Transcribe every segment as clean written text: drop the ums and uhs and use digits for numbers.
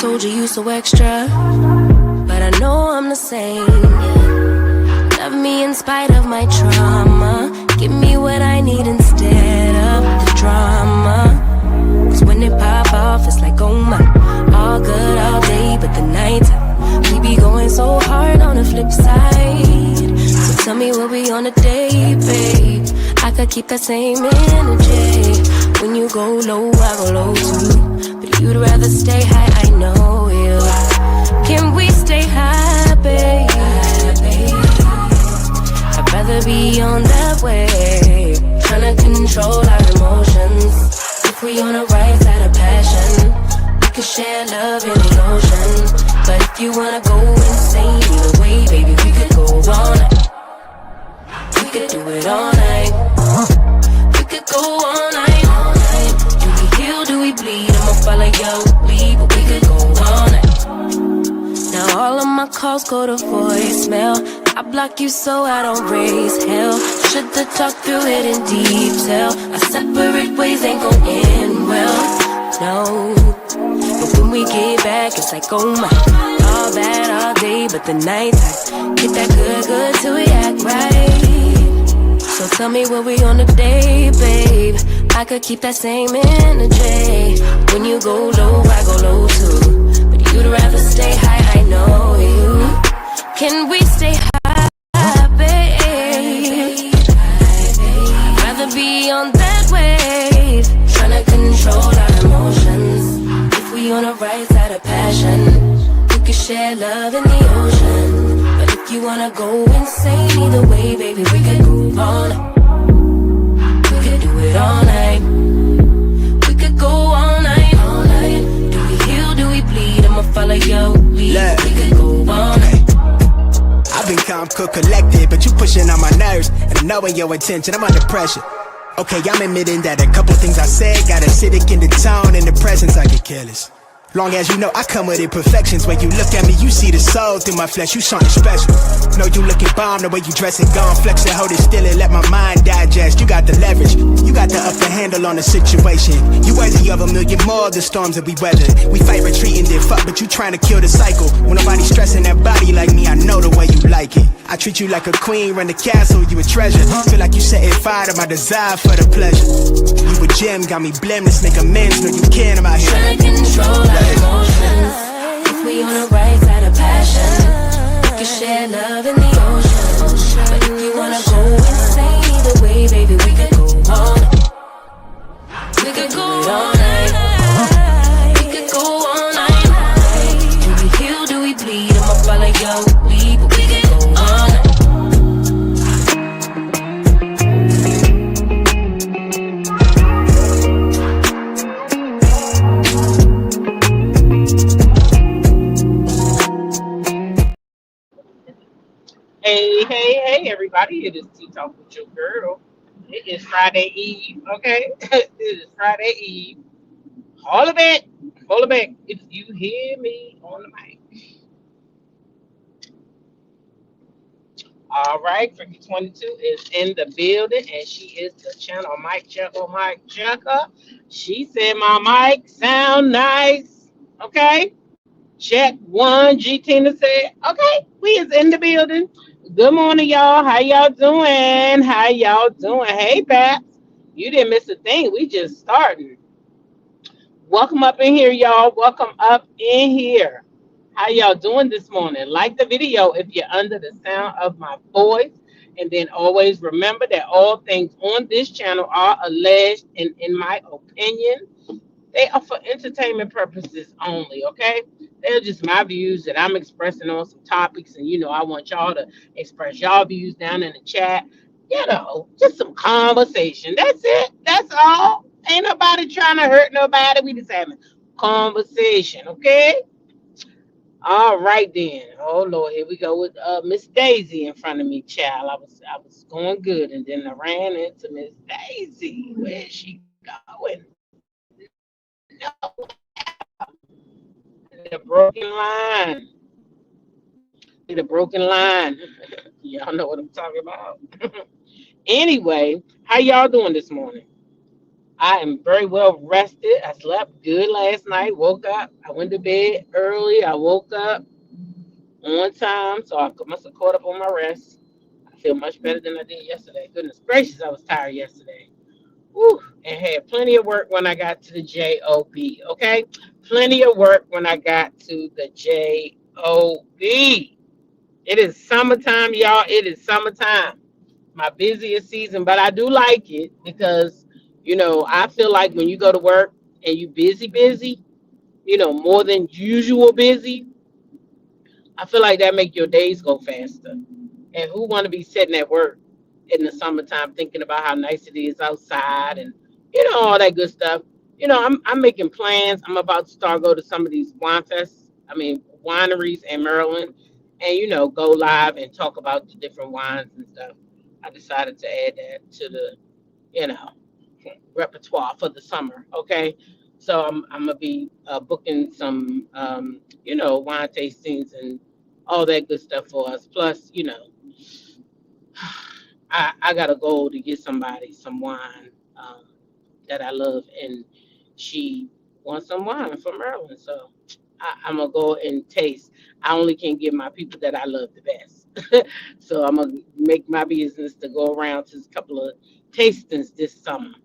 Told you you so extra, but I know I'm the same. Yeah. Love me in spite of my trauma. Give me what I need instead of the drama. Cause when it pop off, it's like, oh my. All good all day, but the night we be going so hard on the flip side. So tell me what we on a day, babe. I could keep that same energy. When you go low, I go low too. But you'd rather stay high, I know you. Can we stay high, babe? I'd rather be on that wave. Tryna control our emotions. If we on the right side of passion, we could share love in the ocean. But if you wanna go insane either way, baby, we could go all night. We could do it all night. We could go all night. Do we heal, do we bleed? I'ma follow your lead, but we could go all night. Now all of my calls go to voicemail. I block you so I don't raise hell. Should've talked through it in detail. Our separate ways ain't gon' end well, no. But when we get back, it's like, oh my. All bad all day, but the night time get that good till we act right. So tell me what we on today, babe. I could keep that same energy. When you go low, I go low too. But you'd rather stay high, I know you. Can we stay high, babe? I'd rather be on that wave. Tryna control our emotions. If we on the right side of passion, we could share love in the ocean. But if you wanna go insane either way, baby, we could go all night. We could do it all night. We could go all night, all night. Do we heal, do we bleed? I'ma follow your lead. We could go all night. I've been calm, cool, collected, but you pushing on my nerves. And I knowing your intention, I'm under pressure. Okay, I'm admitting that a couple things I said got acidic in the tone. In the presence, I get careless. Long as you know I come with imperfections. When you look at me, you see the soul through my flesh. You something special. Know you looking bomb, the way you dress it, gone flex it, hold it still and let my mind digest. You got the leverage, you got the upper handle on the situation. You worthy of a million more of the storms that we weather. We fight retreating, then fuck, but you trying to kill the cycle. When nobody's stressing that body like me, I know the way you like it. I treat you like a queen, run the castle, you a treasure. Feel like you setting fire to my desire for the pleasure. You a gem, got me blameless, make amends, know you can, I'm out here. Trying to control our emotions. If we on the right side of passion, we can share love in the ocean. But if you wanna go insane either way, baby, we could go all night. We could go all night. We could go all night. Do we heal, do we bleed? I'ma follow your lead, but we could go all night. Hey, everybody. It is Tea Talk with your girl. It is Friday Eve, okay? It is Friday Eve. Hold it back. If you hear me on the mic. All right, Freaky 22 is in the building, and she is the channel mic checker. She said my mic sound nice, okay? Check one. G Tina said, okay, we is in the building. Good morning, y'all. How y'all doing? Hey, Paps. You didn't miss a thing. We just started. Welcome up in here, y'all. Welcome up in here. How y'all doing this morning? Like the video if you're under the sound of my voice. And then always remember that all things on this channel are alleged and, in my opinion, they are for entertainment purposes only, okay? They're just my views that I'm expressing on some topics, and I want y'all to express y'all views down in the chat. Just some conversation. That's it. That's all. Ain't nobody trying to hurt nobody. We just having conversation, okay? All right then. Oh Lord, here we go with Miss Daisy in front of me, child. I was going good, and then I ran into Miss Daisy. Where's she going? No, the broken line. The broken line. Y'all know what I'm talking about. Anyway, how y'all doing this morning? I am very well rested. I slept good last night. Woke up. I went to bed early. I woke up on time, so I must have caught up on my rest. I feel much better than I did yesterday. Goodness gracious, I was tired yesterday. Whew, and had plenty of work when I got to the job. Okay, plenty of work when I got to the job. It is summertime, y'all. It is summertime, my busiest season, but I do like it because I feel like when you go to work and you busy, more than usual busy, I feel like that make your days go faster. And who want to be sitting at work in the summertime thinking about how nice it is outside and all that good stuff. I'm making plans. I'm about to start go to some of these wineries in Maryland, and go live and talk about the different wines and stuff. I decided to add that to the you know repertoire for the summer. Okay, so I'm gonna be booking some wine tastings and all that good stuff for us. Plus, I got a goal to get somebody some wine that I love, and she wants some wine from Maryland. So I'm gonna go and taste. I only can give my people that I love the best. So I'm gonna make my business to go around to a couple of tastings this summer.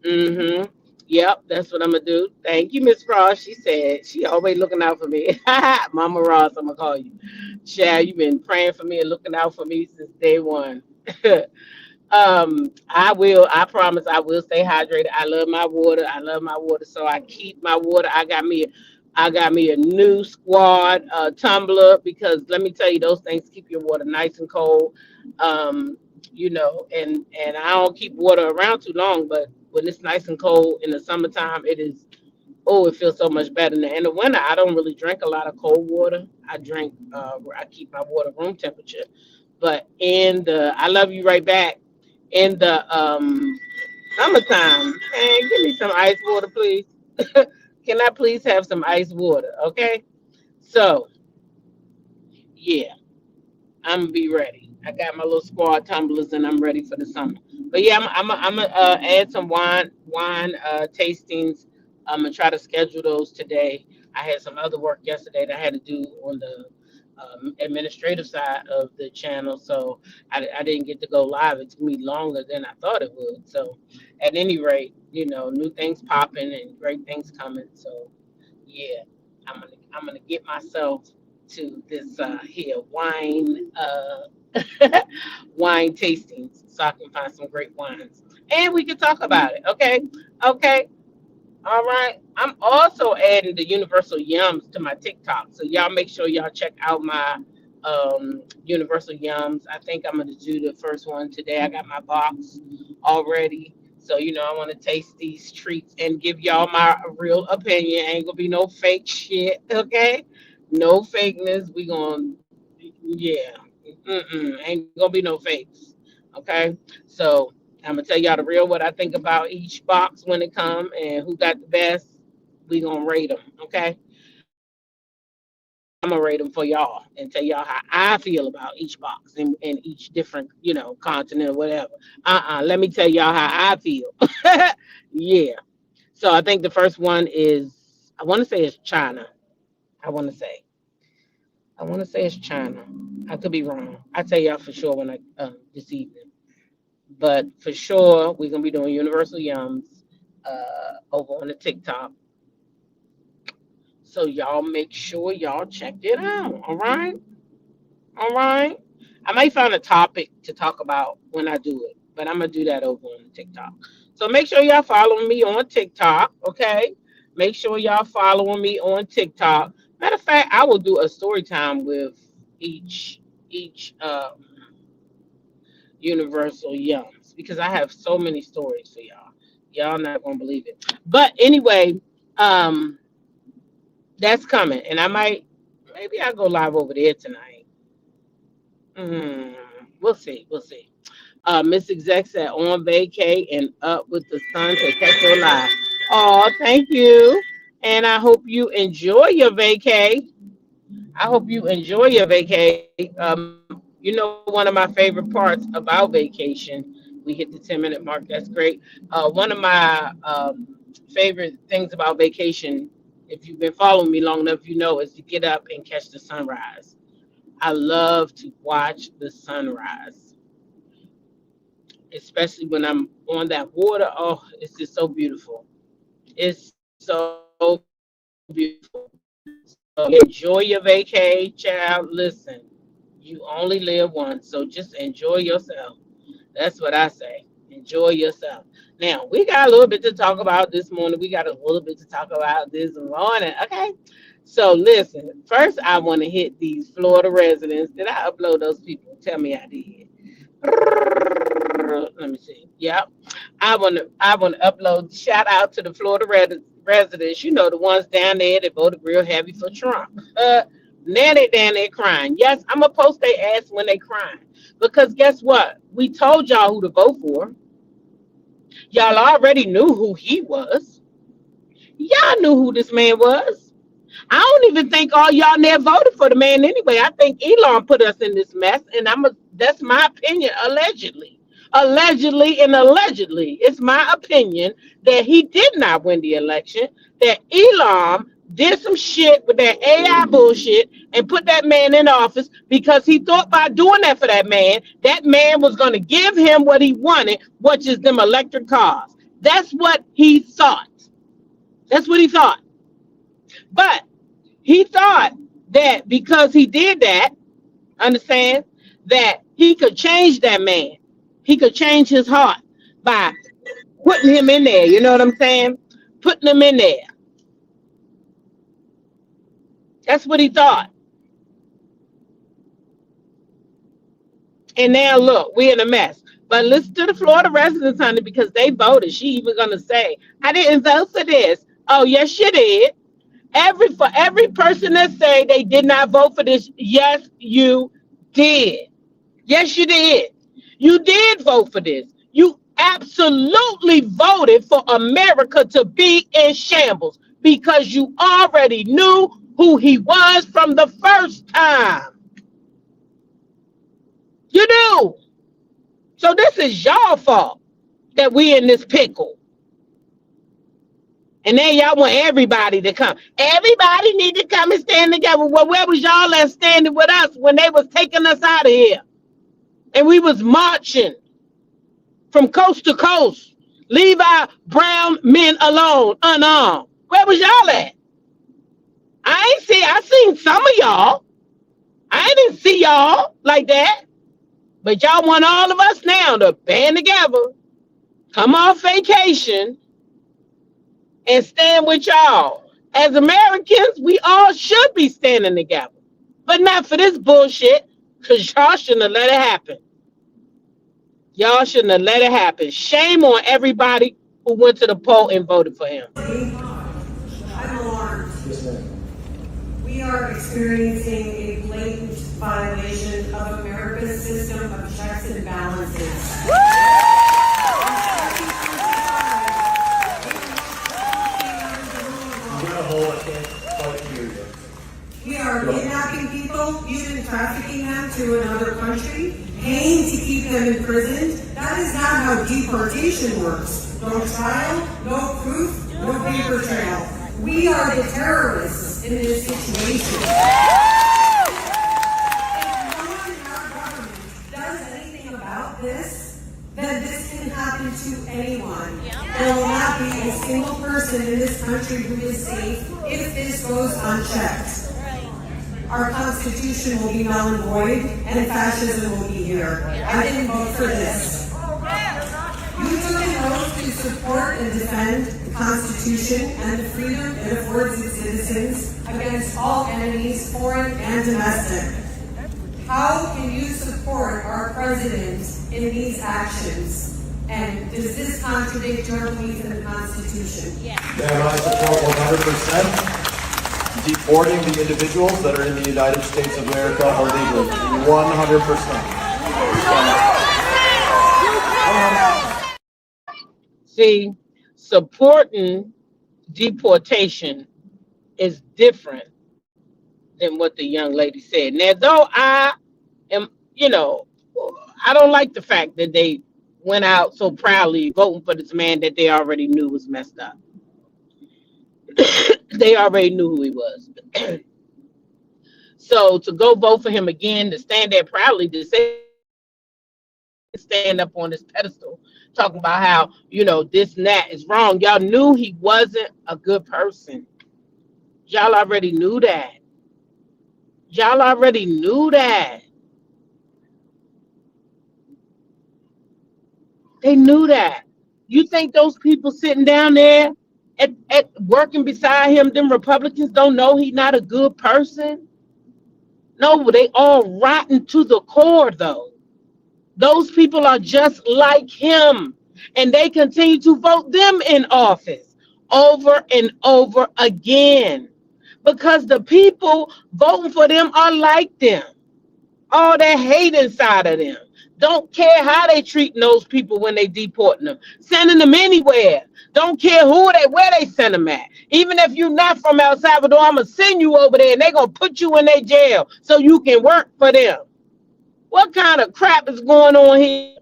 Mm-hmm. Yep, that's what I'm gonna do. Thank you, Miss Ross. She said she always looking out for me. Mama Ross, I'm gonna call you. Chad, you've been praying for me and looking out for me since day one. I promise I will stay hydrated. I love my water. I love my water. So I keep my water. I got me a new squad tumbler, because let me tell you, those things keep your water nice and cold. And I don't keep water around too long, but when it's nice and cold in the summertime, it feels so much better. In the winter, I don't really drink a lot of cold water. I keep my water room temperature. But I love you right back. In the summertime, man, give me some ice water, please. Can I please have some ice water? Okay. So yeah, I'm gonna be ready. I got my little squad tumblers, and I'm ready for the summer. But yeah, I'm gonna add some wine tastings. I'm gonna try to schedule those today. I had some other work yesterday that I had to do on the administrative side of the channel, so I didn't get to go live. It took me longer than I thought it would. So at any rate, new things popping and great things coming. So yeah, I'm gonna get myself to this here wine tastings, so I can find some great wines, and we can talk about it. Okay, okay, all right. I'm also adding the Universal Yums to my TikTok, so y'all make sure y'all check out my Universal Yums. I think I'm gonna do the first one today. I got my box already. So, I want to taste these treats and give y'all my real opinion. Ain't gonna be no fake shit, okay? No fakeness. We gonna, yeah, ain't gonna be no fakes, okay? So I'm gonna tell y'all the real what I think about each box when it come and who got the best. We gonna rate them, okay? I'm gonna rate them for y'all and tell y'all how I feel about each box and each different, continent or whatever. Let me tell y'all how I feel. Yeah. So I think the first one is, I want to say it's China. I want to say. I want to say it's China. I could be wrong. I'll tell y'all for sure when I this evening. But for sure, we're gonna be doing Universal Yums over on the TikTok. So y'all make sure y'all check it out. All right. All right. I might find a topic to talk about when I do it, but I'm gonna do that over on TikTok. So make sure y'all following me on TikTok, okay? Make sure y'all following me on TikTok. Matter of fact, I will do a story time with each Universal Yums, because I have so many stories for y'all. Y'all not gonna believe it. But anyway, um, that's coming, and I might. Maybe I'll go live over there tonight. Mm, we'll see. We'll see. Miss Exec said on vacay and up with the sun to catch your live. Oh, thank you. And I hope you enjoy your vacay. I hope you enjoy your vacay. You know, one of my favorite parts about vacation, we hit the 10-minute mark. That's great. One of my favorite things about vacation, if you've been following me long enough, you know, is to get up and catch the sunrise. I love to watch the sunrise, especially when I'm on that water. Oh, it's just so beautiful. It's so beautiful. So enjoy your vacay, child. Listen, you only live once, so just enjoy yourself. That's what I say. Enjoy yourself. Now, we got a little bit to talk about this morning. We got a little bit to talk about this morning. Okay. So listen, first I want to hit these Florida residents. Did I upload those people? Tell me I did. Let me see. Yep. I want to upload. Shout out to the Florida residents. You know, the ones down there that voted real heavy for Trump. Now they down there crying. Yes, I'm gonna post their ass when they crying. Because guess what? We told y'all who to vote for. Y'all already knew who he was. Y'all knew who this man was. I don't even think all y'all there voted for the man anyway. I think Elon put us in this mess, and that's my opinion, allegedly. Allegedly and allegedly. It's my opinion that he did not win the election, that Elon did some shit with that AI bullshit and put that man in office because he thought by doing that for that man was going to give him what he wanted, which is them electric cars. That's what he thought. That's what he thought. But he thought that because he did that, understand, that he could change that man. He could change his heart by putting him in there. You know what I'm saying? Putting him in there. That's what he thought. And now look, we're in a mess. But listen to the Florida residents, honey, because they voted. She even gonna say, I didn't vote for this. Oh, yes, you did. For every person that say they did not vote for this, yes, you did. Yes, you did. You did vote for this. You absolutely voted for America to be in shambles because you already knew who he was from the first time. You knew. So this is y'all fault that we in this pickle. And then y'all want everybody to come. Everybody need to come and stand together. Well, where was y'all at standing with us when they was taking us out of here? And we was marching from coast to coast. Leave our brown men alone, unarmed. Where was y'all at? I seen some of y'all. I didn't see y'all like that. But y'all want all of us now to band together, come off vacation, and stand with y'all. As Americans, we all should be standing together. But not for this bullshit, because y'all shouldn't have let it happen. Y'all shouldn't have let it happen. Shame on everybody who went to the poll and voted for him. I'm alarmed. We are experiencing a blatant violation of America's system of checks and balances. We are kidnapping people, human trafficking them to another country, paying to keep them imprisoned. That is not how deportation works. No trial, no proof, no paper trail. We are the terrorists in this situation. If no one in our government does anything about this, then this can happen to anyone. There will not be a single person in this country who is safe if this goes unchecked. Our Constitution will be null and void, and fascism will be here. I didn't vote for this. You took an oath to support and defend the Constitution and the freedom it affords its citizens against all enemies, foreign and domestic. How can you support our president in these actions? And does this contradict your belief in the Constitution? Yeah, I support 100%. deporting the individuals that are in the United States of America illegally. 100%. See, supporting deportation is different than what the young lady said. Now, though I am, I don't like the fact that they went out so proudly voting for this man that they already knew was messed up. They already knew who he was. So to go vote for him again, to stand there proudly, to say, stand up on this pedestal, talking about how, this and that is wrong. Y'all knew he wasn't a good person. Y'all already knew that. Y'all already knew that. They knew that. You think those people sitting down there at working beside him, them Republicans don't know he's not a good person? No, they all rotten to the core, though. Those people are just like him, and they continue to vote them in office over and over again because the people voting for them are like them. All that hate inside of them. Don't care how they treating those people when they deporting them, sending them anywhere. Don't care where they send them at. Even if you're not from El Salvador, I'm gonna send you over there, and they're gonna put you in their jail so you can work for them. What kind of crap is going on here?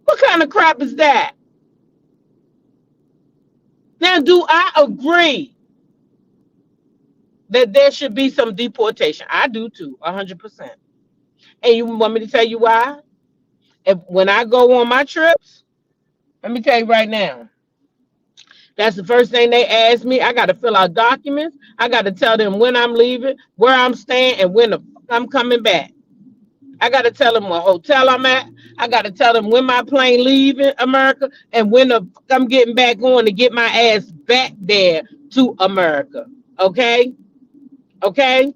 What kind of crap is that? Now, do I agree that there should be some deportation? I do too, 100%. And you want me to tell you why? When I go on my trips, let me tell you right now, that's the first thing they ask me. I got to fill out documents. I got to tell them when I'm leaving, where I'm staying, and when I'm coming back. I got to tell them what hotel I'm at. I got to tell them when my plane leaving America and when I'm getting back on to get my ass back there to America. Okay? Okay?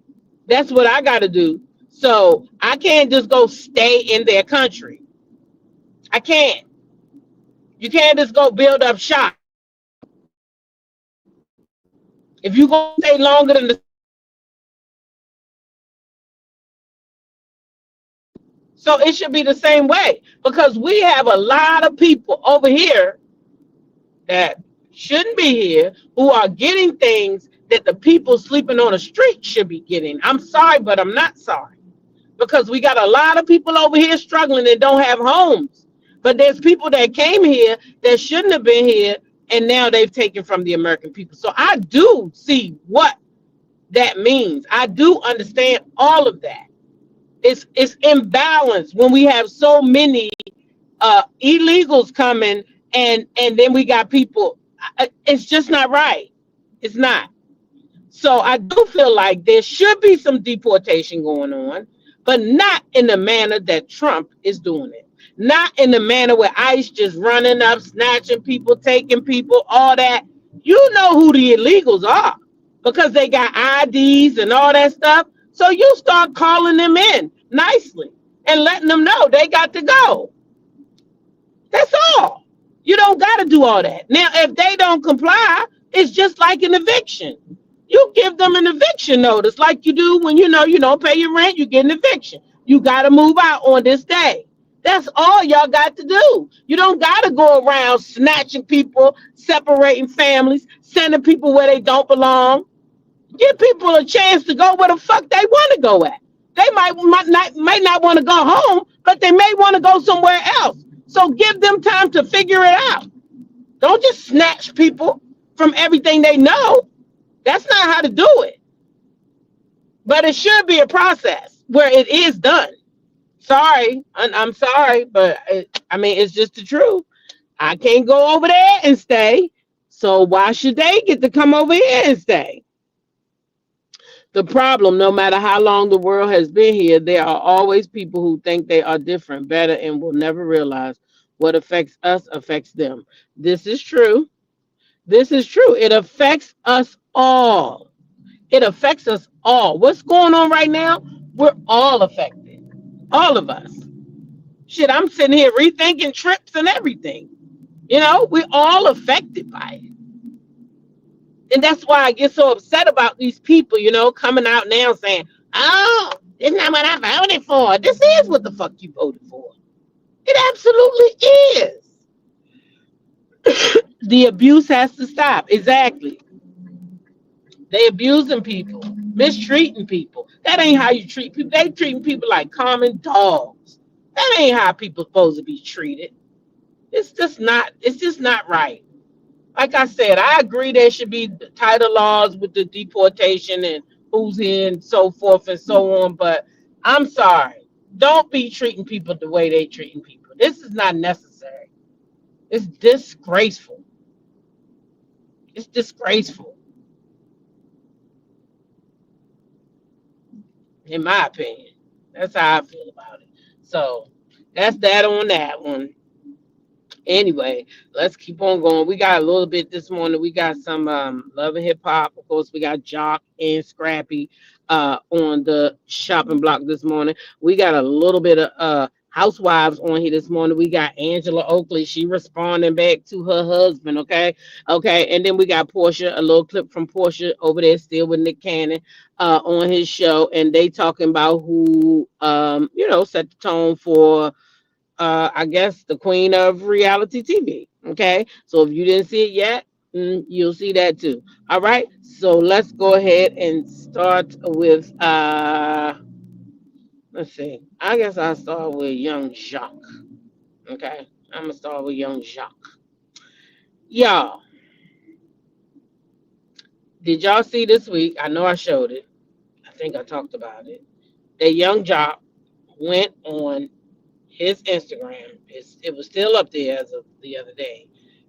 That's what I got to do. So I can't just go stay in their country. I can't. You can't just go build up shop. If you're going to stay longer than so it should be the same way because we have a lot of people over here that shouldn't be here who are getting things that the people sleeping on the street should be getting. I'm sorry, but I'm not sorry. Because we got a lot of people over here struggling and don't have homes. But there's people that came here that shouldn't have been here, and now they've taken from the American people. So I do see what that means. I do understand all of that. It's imbalanced when we have so many illegals coming, and then we got people. It's just not right. It's not. So I do feel like there should be some deportation going on, but not in the manner that Trump is doing it. Not in the manner where ICE just running up, snatching people, taking people, all that. You know who the illegals are because they got IDs and all that stuff. So you start calling them in nicely and letting them know they got to go. That's all. You don't got to do all that. Now, if they don't comply, it's just like an eviction. You give them an eviction notice like you do when you don't pay your rent, you get an eviction. You got to move out on this day. That's all y'all got to do. You don't got to go around snatching people, separating families, sending people where they don't belong. Give people a chance to go where the fuck they want to go at. They might not want to go home, but they may want to go somewhere else. So give them time to figure it out. Don't just snatch people from everything they know. That's not how to do it. But it should be a process where it is done. Sorry, I'm sorry, but it's just the truth. I can't go over there and stay. So why should they get to come over here and stay? The problem, no matter how long the world has been here, there are always people who think they are different, better, and will never realize what affects us affects them. This is true. This is true. It affects us all. It affects us all. What's going on right now? We're all affected. All of us. Shit, I'm sitting here rethinking trips and everything. We're all affected by it. And that's why I get so upset about these people, you know, coming out now saying, oh, this is not what I voted for. This is what the fuck you voted for. It absolutely is. The abuse has to stop. Exactly. They abusing people, mistreating people. That ain't how you treat people. They treating people like common dogs. That ain't how people supposed to be treated. It's just not right. Like I said, I agree there should be tighter laws with the deportation and who's in, so forth and so on. But I'm sorry. Don't be treating people the way they treating people. This is not necessary. It's disgraceful. It's disgraceful. In my opinion. That's how I feel about it. So that's that on that one. Anyway, let's keep on going. We got a little bit this morning. We got some love and hip hop. Of course, we got Jock and Scrappy on the shopping block this morning. We got a little bit of housewives on here this morning. We got Angela Oakley. She responding back to her husband. Okay. And then we got Portia, a little clip from Portia over there still with Nick Cannon on his show. And they talking about who, set the tone for I guess the queen of reality TV. Okay, so if you didn't see it yet, you'll see that too. All right, so let's go ahead and start with let's see. I guess I'll start with Young Jacques. Okay, I'm gonna start with Young Jacques. Y'all, did y'all see this week? I know I showed it. I think I talked about it. That Young Jacques went on his Instagram. It was still up there as of the other day.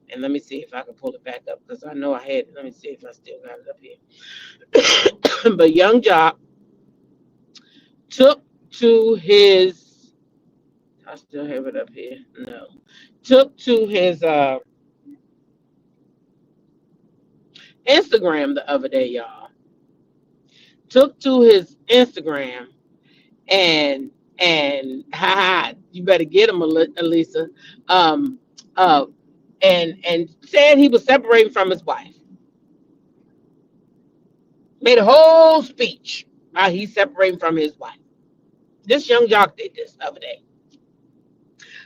And let me see if I can pull it back up because I know I had it. Let me see if I still got it up here. But Young Jock took to his, I still have it up here. No. Took to his Instagram the other day, y'all. Took to his Instagram and you better get him, Elisa. And said he was separating from his wife. Made a whole speech how he's separating from his wife. This Young Jock did this the other day.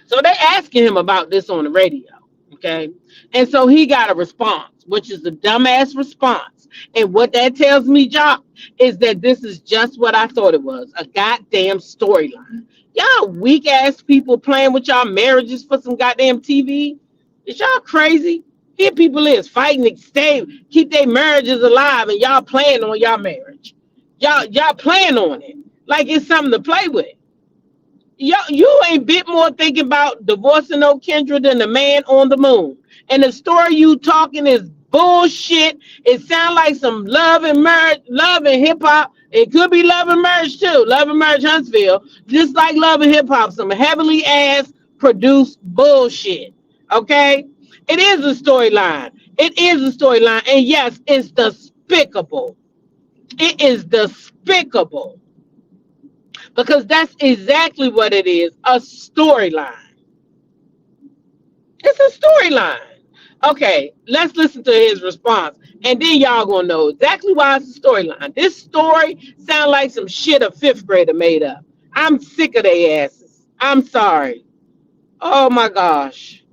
So they asking him about this on the radio, okay? And so he got a response, which is a dumbass response. And what that tells me, Jock, is that this is just what I thought it was, a goddamn storyline. Y'all weak ass people playing with y'all marriages for some goddamn TV. Is y'all crazy? Here people is fighting to stay, keep their marriages alive, and y'all playing on y'all marriage. Y'all playing on it like it's something to play with. You ain't bit more thinking about divorcing old Kendra than the man on the moon. And the story you talking is bullshit. It sounds like some love and marriage, love and hip hop. It could be love and marriage too. Love and marriage Huntsville. Just like love and hip hop. Some heavily ass produced bullshit. Okay? It is a storyline. It is a storyline. And yes, it's despicable. It is despicable. Because that's exactly what it is. A storyline. It's a storyline. Okay, let's listen to his response. And then y'all gonna know exactly why it's a storyline. This story sounds like some shit a fifth grader made up. I'm sick of their asses. I'm sorry. Oh my gosh.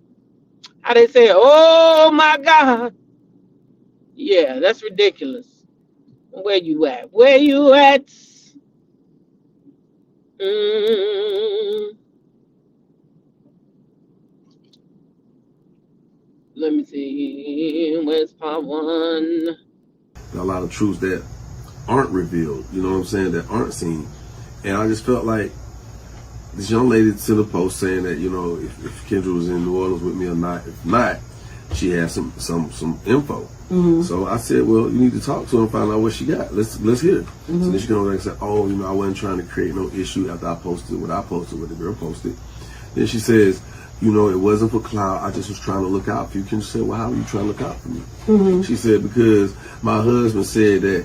How they say, oh my God. Yeah, that's ridiculous. Where you at? Where you at? Let me see. Where's part one? A lot of truths that aren't revealed, you know what I'm saying, that aren't seen. And I just felt like this young lady sent a post saying that, you know, if Kendra was in New Orleans with me or not. If not, she had some info. Mm-hmm. So I said, well, you need to talk to her and find out what she got. Let's hear it. Mm-hmm. So then she came over and said, oh, you know, I wasn't trying to create no issue after I posted what the girl posted. Then she says, you know, it wasn't for clout. I just was trying to look out for you. Kendra said, well, how are you trying to look out for me? Mm-hmm. She said, because my husband said that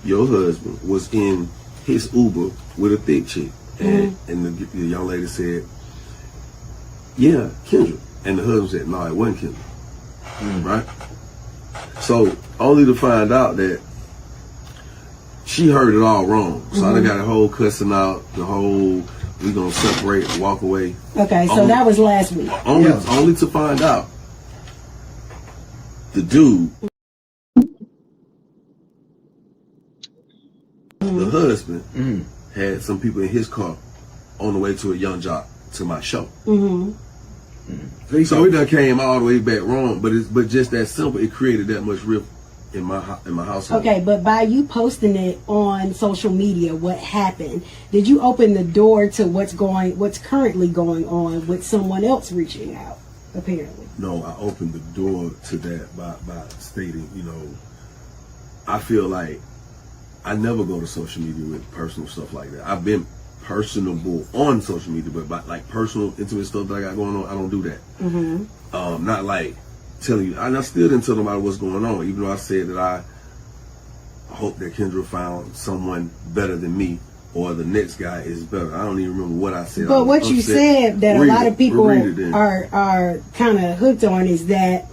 your husband, was in his Uber with a thick chick. Mm-hmm. And the young lady said, yeah, Kendra. And the husband said, no, it wasn't Kendra. Mm-hmm. Right? So only to find out that she heard it all wrong. So I done got a whole cussing out, the whole we gonna separate, walk away. Okay, so that was last week. Only to find out the dude, the husband, had some people in his car on the way to a Young Jock to my show. So it done came all the way back wrong, but just that simple, it created that much rift in my household. Okay, but by you posting it on social media, what happened? Did you open the door to what's currently going on with someone else reaching out? Apparently. No, I opened the door to that by stating, I feel like I never go to social media with personal stuff like that. I've been personable on social media, but by like personal, intimate stuff that I got going on, I don't do that. Not like telling you. I still didn't tell nobody what's going on, even though I said that I hope that Kendra found someone better than me, or the next guy is better. I don't even remember what I said. But what you said that a lot of people are kind of hooked on is that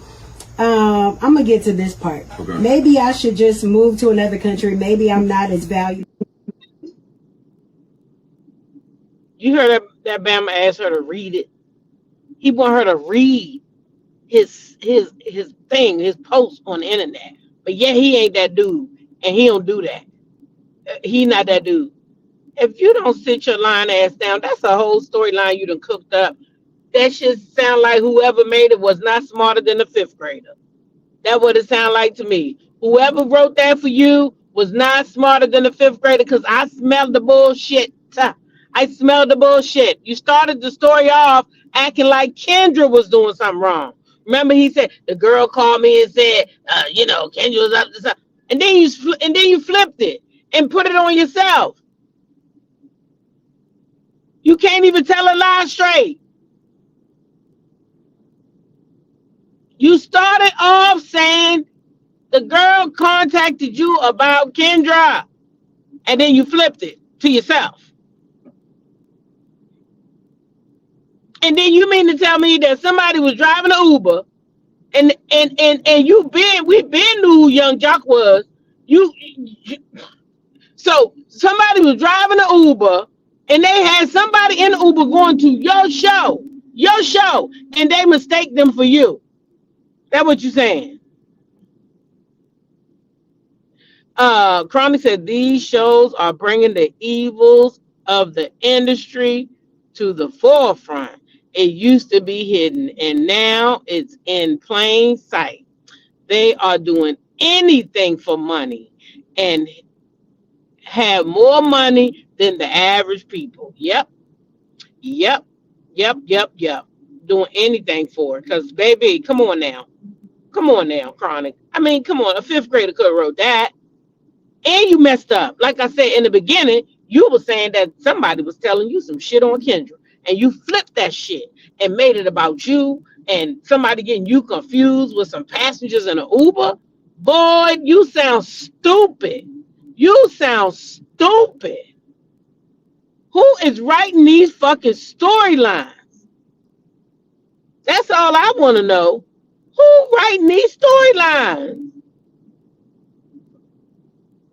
I'm gonna get to this part. Okay. Maybe I should just move to another country. Maybe I'm not as valuable. You heard that Bama asked her to read it. He want her to read his thing, his post on the internet. But yeah, he ain't that dude, and he don't do that. He not that dude. If you don't sit your lying ass down, that's a whole storyline you done cooked up. That shit sound like whoever made it was not smarter than a fifth grader. That's what it sound like to me. Whoever wrote that for you was not smarter than a fifth grader, because I smelled the bullshit. I smelled the bullshit. You started the story off acting like Kendra was doing something wrong. Remember, he said the girl called me and said, Kendra was up to something, and then you flipped it and put it on yourself. You can't even tell a lie straight. You started off saying the girl contacted you about Kendra, and then you flipped it to yourself. And then you mean to tell me that somebody was driving an Uber, and we've been knew who Young Jock was. So somebody was driving an Uber, and they had somebody in the Uber going to your show, and they mistake them for you. That's what you're saying. Chronic said these shows are bringing the evils of the industry to the forefront. It used to be hidden, and now it's in plain sight. They are doing anything for money and have more money than the average people. Yep. Doing anything for it. Because, baby, come on now, Chronic. I mean, come on, a fifth grader could have wrote that. And you messed up. Like I said in the beginning, you were saying that somebody was telling you some shit on Kendra. And you flipped that shit and made it about you and somebody getting you confused with some passengers in an Uber. Boy, you sound stupid. Who is writing these fucking storylines? That's all I want to know. Who writing these storylines?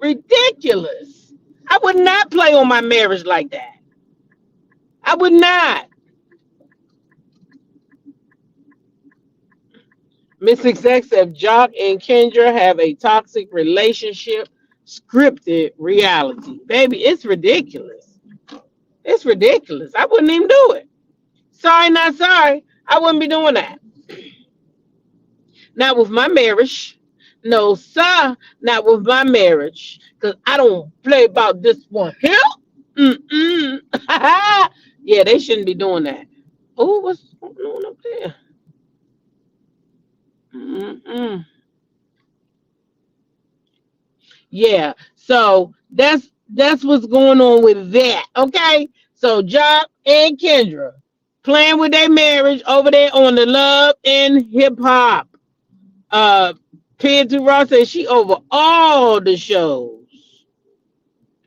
Ridiculous. I would not play on my marriage like that. I would not. Miss Exec said Jock and Kendra have a toxic relationship, scripted reality. Baby, it's ridiculous. It's ridiculous. I wouldn't even do it. Sorry, not sorry. I wouldn't be doing that. Not with my marriage. No, sir, not with my marriage. Because I don't play about this one here. Yeah, they shouldn't be doing that. Oh, what's going on up there? Yeah, so that's what's going on with that. Okay, so Jock and Kendra playing with their marriage over there on the Love and Hip Hop. P2 Ross says she over all the shows.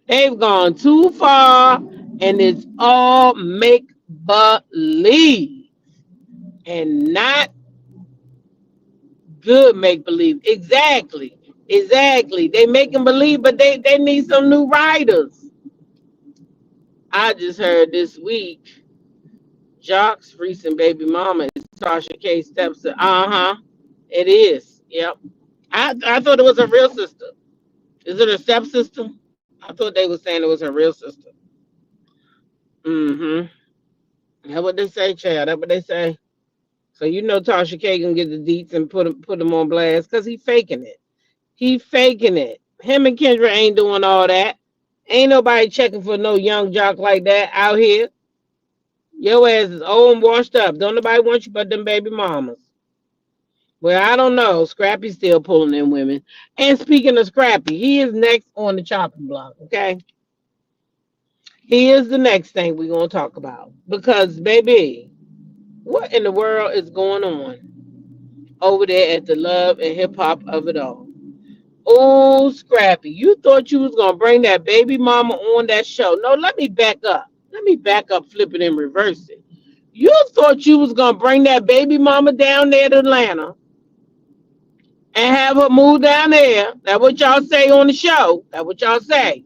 They've gone too far, and it's all make believe and not Good make believe. Exactly. Exactly. They make them believe, but they need some new writers. I just heard this week, Jock's recent baby mama is Tasha K. stepson. Uh-huh. It is. Yep. I thought it was her real sister. Is it her stepsister? I thought they were saying it was her real sister. Mm-hmm. That's what they say, Chad. That's what they say. So you know Tasha K gonna get the deets and put him on blast because he faking it. He faking it. Him and Kendra ain't doing all that. Ain't nobody checking for no young jock like that out here. Your ass is old and washed up. Don't nobody want you but them baby mamas. Well, I don't know. Scrappy's still pulling in women. And speaking of Scrappy, he is next on the chopping block, okay? He is the next thing we're going to talk about. Because, baby, what in the world is going on over there at the love and hip hop of it all? Oh, Scrappy, you thought you was going to bring that baby mama on that show. No, let me back up. Let me back up, flip it, and reverse it. You thought you was going to bring that baby mama down there to Atlanta and have her move down there. That's what y'all say on the show. That's what y'all say.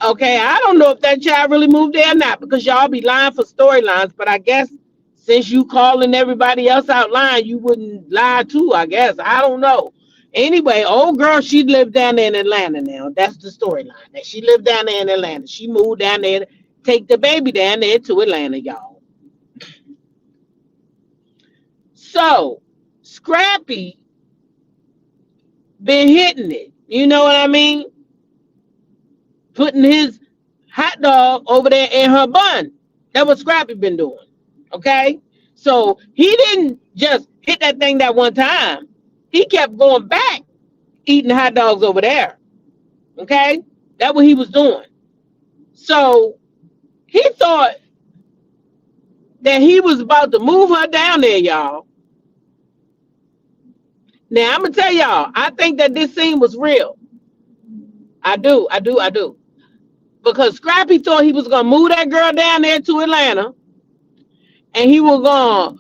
Okay, I don't know if that child really moved there or not because y'all be lying for storylines, but I guess since you calling everybody else out lying, you wouldn't lie too, I guess. I don't know. Anyway, old girl, she lived down there in Atlanta now. That's the storyline. That she lived down there in Atlanta. She moved down there to take the baby down there to Atlanta, y'all. So, Scrappy been hitting it. You know what I mean? Putting his hot dog over there in her bun. That's what Scrappy been doing. Okay? So he didn't just hit that thing that one time. He kept going back eating hot dogs over there. Okay? That's what he was doing. So he thought that he was about to move her down there, y'all. Now I'm gonna tell y'all, I think that this scene was real. I do. Because Scrappy thought he was gonna move that girl down there to Atlanta, and he was gonna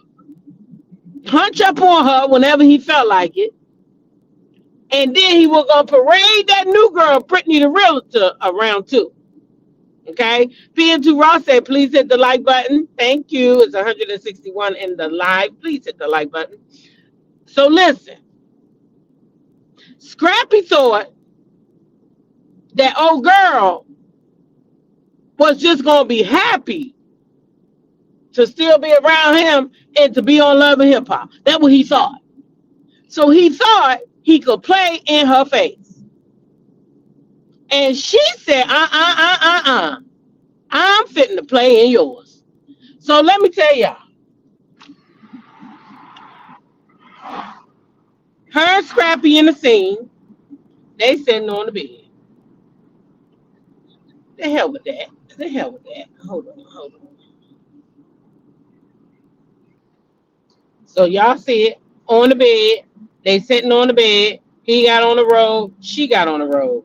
hunch up on her whenever he felt like it, and then he was gonna parade that new girl, Brittany the realtor, around too. Okay, PN2 Ross said, please hit the like button. Thank you. It's 161 in the live. Please hit the like button. So listen, Scrappy thought that old girl was just gonna be happy to still be around him and to be on Love and Hip Hop. That's what he thought. So he thought he could play in her face. And she said, I'm fitting to play in yours. So let me tell y'all. Her and Scrappy in the scene, they sitting on the bed. The hell with that. The hell with that. Hold on. So y'all see it on the bed. They sitting on the bed. He got on the road. She got on the road.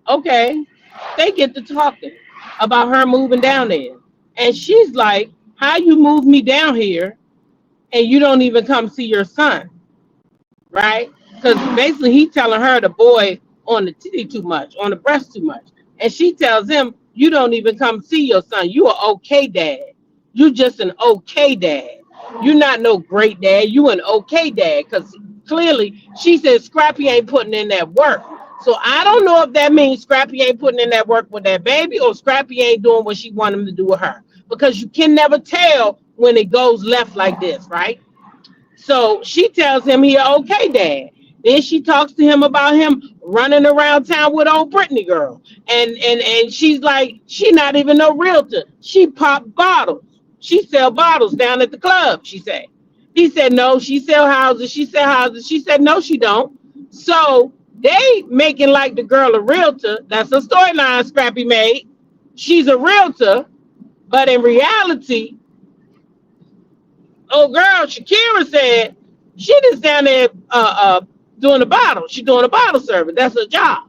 Okay. They get to talking about her moving down there. And she's like, how you move me down here and you don't even come see your son? Right? Because basically he telling her the boy on the titty too much, on the breast too much. And she tells him, you don't even come see your son. You are okay dad. You just an okay dad. You're not no great dad. You an okay dad. Because clearly she said Scrappy ain't putting in that work. So I don't know if that means Scrappy ain't putting in that work with that baby or Scrappy ain't doing what she want him to do with her. Because you can never tell when it goes left like this, right? So she tells him he an okay dad. Then she talks to him about him running around town with old Brittany girl. And she's like, she not even no realtor. She pop bottles. She sell bottles down at the club, she said. He said, no, she sell houses. She sell houses. She said, no, she don't. So they making like the girl a realtor. That's a storyline Scrappy made. She's a realtor. But in reality, oh girl, Shakira said she just down there doing a bottle. She doing a bottle service. That's her job.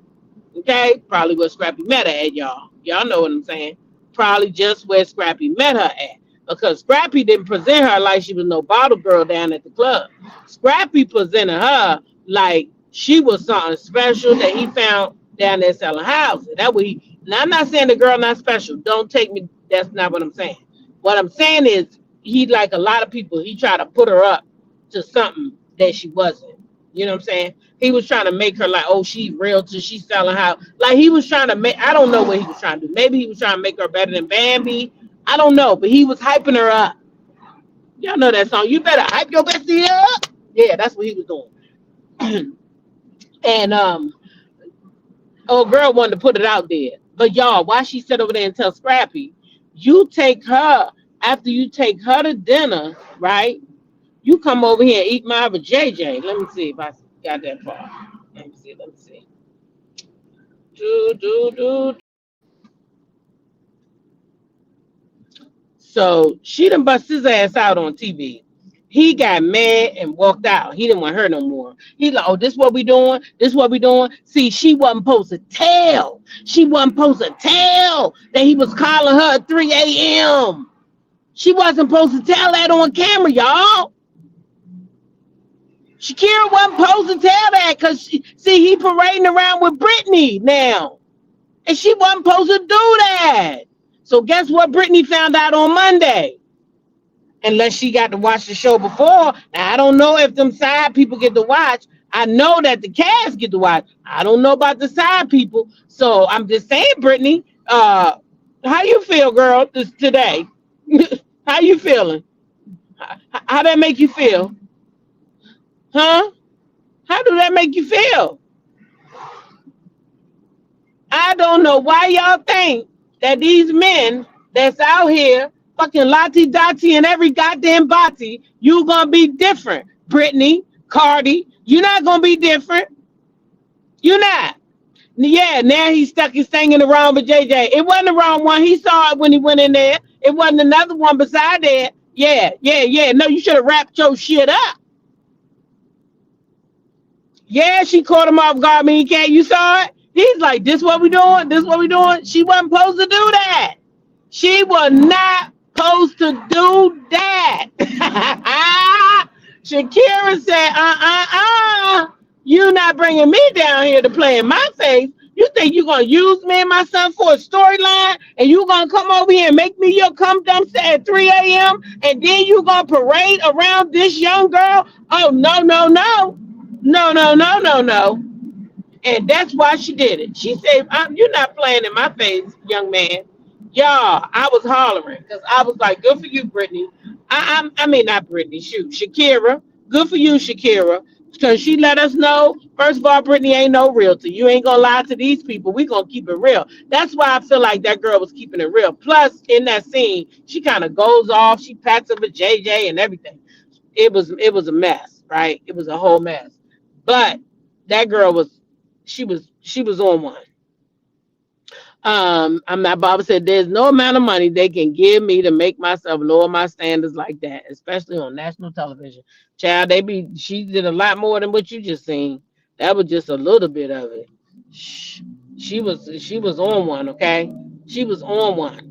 Okay? Probably where Scrappy met her at, y'all. Y'all know what I'm saying. Probably just where Scrappy met her at. because Scrappy didn't present her like she was no bottle girl down at the club. Scrappy presented her like she was something special that he found down there selling houses. That what he. Now I'm not saying the girl not special. Don't take me. That's not what I'm saying. What I'm saying is he like a lot of people. He tried to put her up to something that she wasn't. You know what I'm saying? He was trying to make her like, oh, she's real to she's selling house. Like he was trying to make. I don't know what he was trying to do. Maybe he was trying to make her better than Bambi. I don't know, but he was hyping her up. Y'all know that song. You better hype your bestie up. Yeah, that's what he was doing. And old girl wanted to put it out there. But y'all, why she sit over there and tell Scrappy, you take her after you take her to dinner, right? You come over here and eat mine with JJ. Let me see if I got that far. Let me see. Let me see. Do. So she done bust his ass out on TV. He got mad and walked out. He didn't want her no more. He like, oh, this what we doing? This what we doing? See, she wasn't supposed to tell. She wasn't supposed to tell that he was calling her at 3 a.m. She wasn't supposed to tell that on camera, y'all. Shakira wasn't supposed to tell that because see, he parading around with Britney now. And she wasn't supposed to do that. So guess what Britney found out on Monday? Unless she got to watch the show before. Now, I don't know if them side people get to watch. I know that the cast get to watch. I don't know about the side people. So I'm just saying, Brittany, how you feel, girl, today? How you feeling? How that make you feel? Huh? How do that make you feel? I don't know why y'all think that these men that's out here fucking Lottie Dottie and every goddamn body, you gonna be different. Brittany, Cardi, you're not gonna be different. You're not. Yeah, now he's stuck his singing around with JJ. It wasn't the wrong one. He saw it when he went in there. It wasn't another one beside that. Yeah. No, you should have wrapped your shit up. Yeah, she caught him off guard. Me, can't you saw it? He's like, this what we doing? This what we doing? She wasn't supposed to do that. She was not supposed to do that. Shakira said, you not bringing me down here to play in my face. You think you're going to use me and my son for a storyline and you going to come over here and make me your cum dumpster at 3 a.m. and then you going to parade around this young girl? Oh, no. No. And that's why she did it. She said, you're not playing in my face, young man. Y'all, I was hollering because I was like, good for you, Brittany. I mean, not Brittany, shoot, Shakira. Good for you, Shakira. Because she let us know, first of all, Brittany ain't no realtor. You ain't going to lie to these people. We going to keep it real. That's why I feel like that girl was keeping it real. Plus, in that scene, she kind of goes off. She pats up with JJ and everything. It was a mess, right? It was a whole mess. But that girl she was on one. I'm not Baba said there's no amount of money they can give me to make myself lower my standards like that, especially on national television. Child, she did a lot more than what you just seen. That was just a little bit of it. She was on one, okay? She was on one.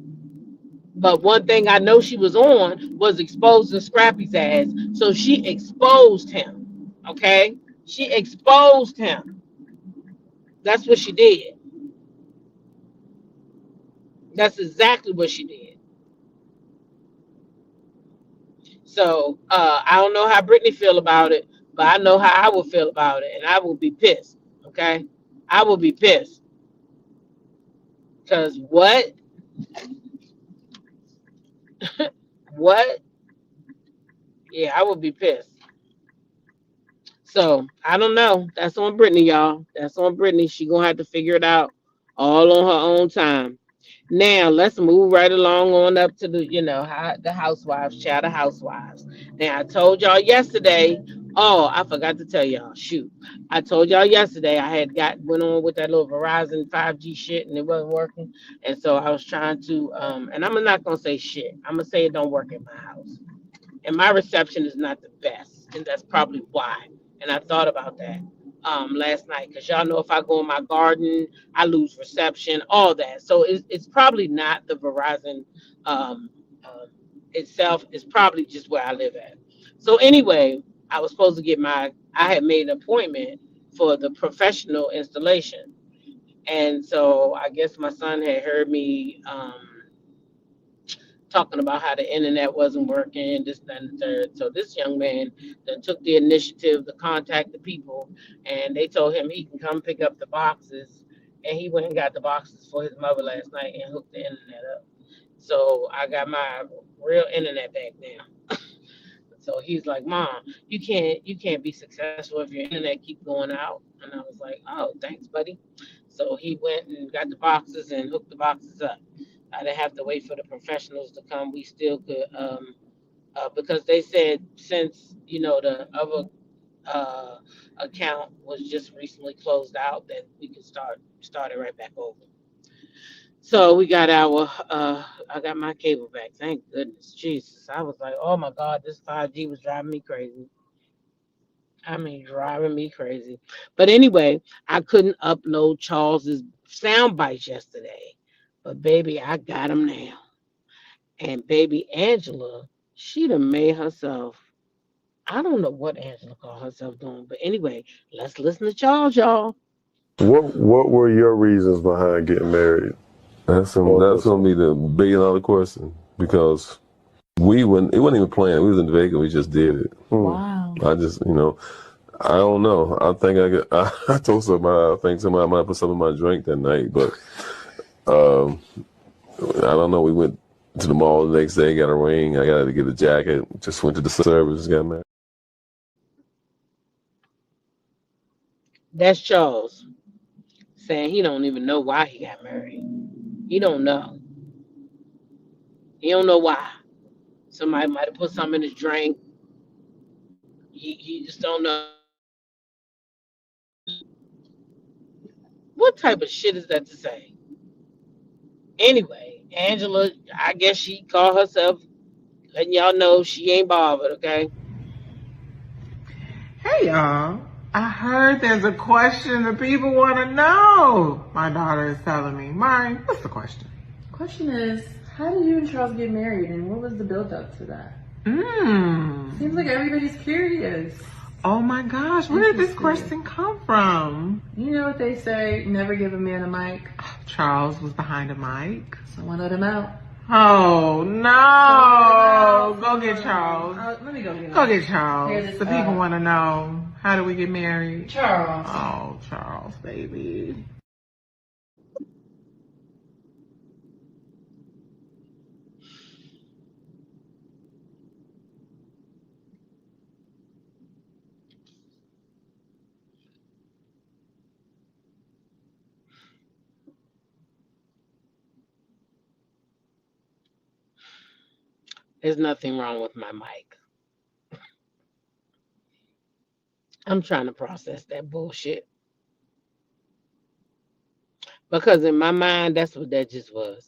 But one thing I know she was on was exposing Scrappy's ass. So she exposed him. Okay? She exposed him. That's what she did. That's exactly what she did. So I don't know how Brittany feel about it, but I know how I will feel about it, and I will be pissed. Okay, I will be pissed. Cause what? What? Yeah, I will be pissed. So I don't know. That's on Brittany, y'all. That's on Brittany. She gonna have to figure it out all on her own time. Now let's move right along on up to the housewives, child of housewives. Now I told y'all yesterday. Oh, I forgot to tell y'all. Shoot, I told y'all yesterday I had went on with that little Verizon 5G shit and it wasn't working, and so I was trying to and I'm not gonna say shit. I'm gonna say it don't work in my house, and my reception is not the best, and that's probably why. And I thought about that last night because y'all know if I go in my garden, I lose reception, all that. So it's probably not the Verizon itself is probably just where I live at. So anyway, I was supposed to get I had made an appointment for the professional installation. And so I guess my son had heard me talking about how the internet wasn't working, this, that, and the third. So this young man then took the initiative to contact the people, and they told him he can come pick up the boxes. And he went and got the boxes for his mother last night and hooked the internet up. So I got my real internet back now. So he's like, "Mom, you can't be successful if your internet keep going out." And I was like, "Oh, thanks, buddy." So he went and got the boxes and hooked the boxes up. I didn't have to wait for the professionals to come. We still could, because they said since the other account was just recently closed out, that we could start it right back over. So we got I got my cable back. Thank goodness. Jesus. I was like, oh my God, this 5G was driving me crazy. I mean, driving me crazy. But anyway, I couldn't upload Charles's sound bites yesterday. But baby, I got them now. And baby Angela, she done made herself. I don't know what Angela called herself doing. But anyway, let's listen to Charles, y'all. What were your reasons behind getting married? That's gonna be the $1 billion question, because it wasn't even planned. We was in Vegas, we just did it. Wow. I just I don't know. I think I told somebody, I think somebody might put something in my drink that night, but I don't know. We went to the mall the next day, got a ring, I got to get a jacket, just went to the service, got married. That's Charles saying he don't even know why he got married. He don't know. He don't know why. Somebody might have put something in his drink. He just don't know. What type of shit is that to say? Anyway, Angela, I guess she called herself letting y'all know she ain't bothered, okay? Hey y'all, I heard there's a question that people want to know. My daughter is telling me. Mari, what's the question? Question is, how did you and Charles get married, and what was the build up to that? Seems like everybody's curious. Oh my gosh, where did this question come from? You know what they say, never give a man a mic. Charles was behind a mic. Someone let him out. Oh no! Go get Charles. Let me go get him. Go get Charles. Here's The people want to know, how do we get married? Charles. Oh, Charles, baby. There's nothing wrong with my mic. I'm trying to process that bullshit. Because in my mind, that's what that just was.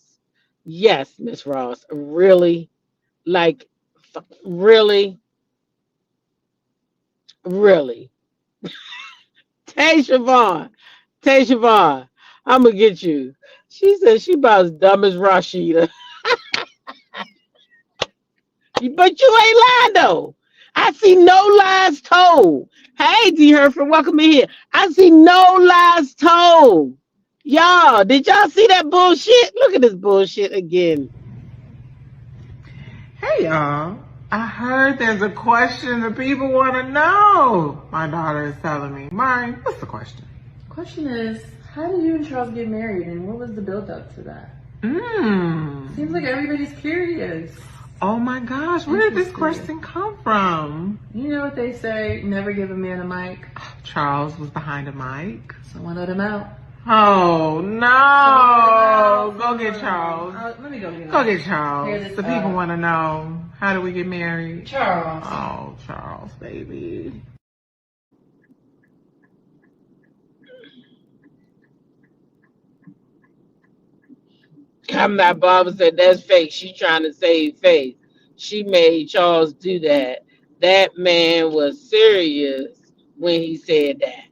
Yes, Miss Ross. Really? Like, really? Really? Tay Siobhan. I'm going to get you. She said she about as dumb as Rashida. But you ain't lying, though. I see no lies told. Hey, D. Herford, welcome in here. I see no lies told. Y'all, did y'all see that bullshit? Look at this bullshit again. Hey y'all, I heard there's a question that people want to know. My daughter is telling me. Mari, what's the question? Question is, how did you and Charles get married, and what was the build up to that? Seems like everybody's curious. Oh my gosh, where did this question come from? You know what they say, never give a man a mic. Charles was behind a mic. Someone let him out. Oh no! Go get Charles. Let me go get him. Go get Charles. The people want to know, how do we get married? Charles. Oh, Charles, baby. I'm not Barbara said that's fake. She trying to save face. She made Charles do that. That man was serious when he said that.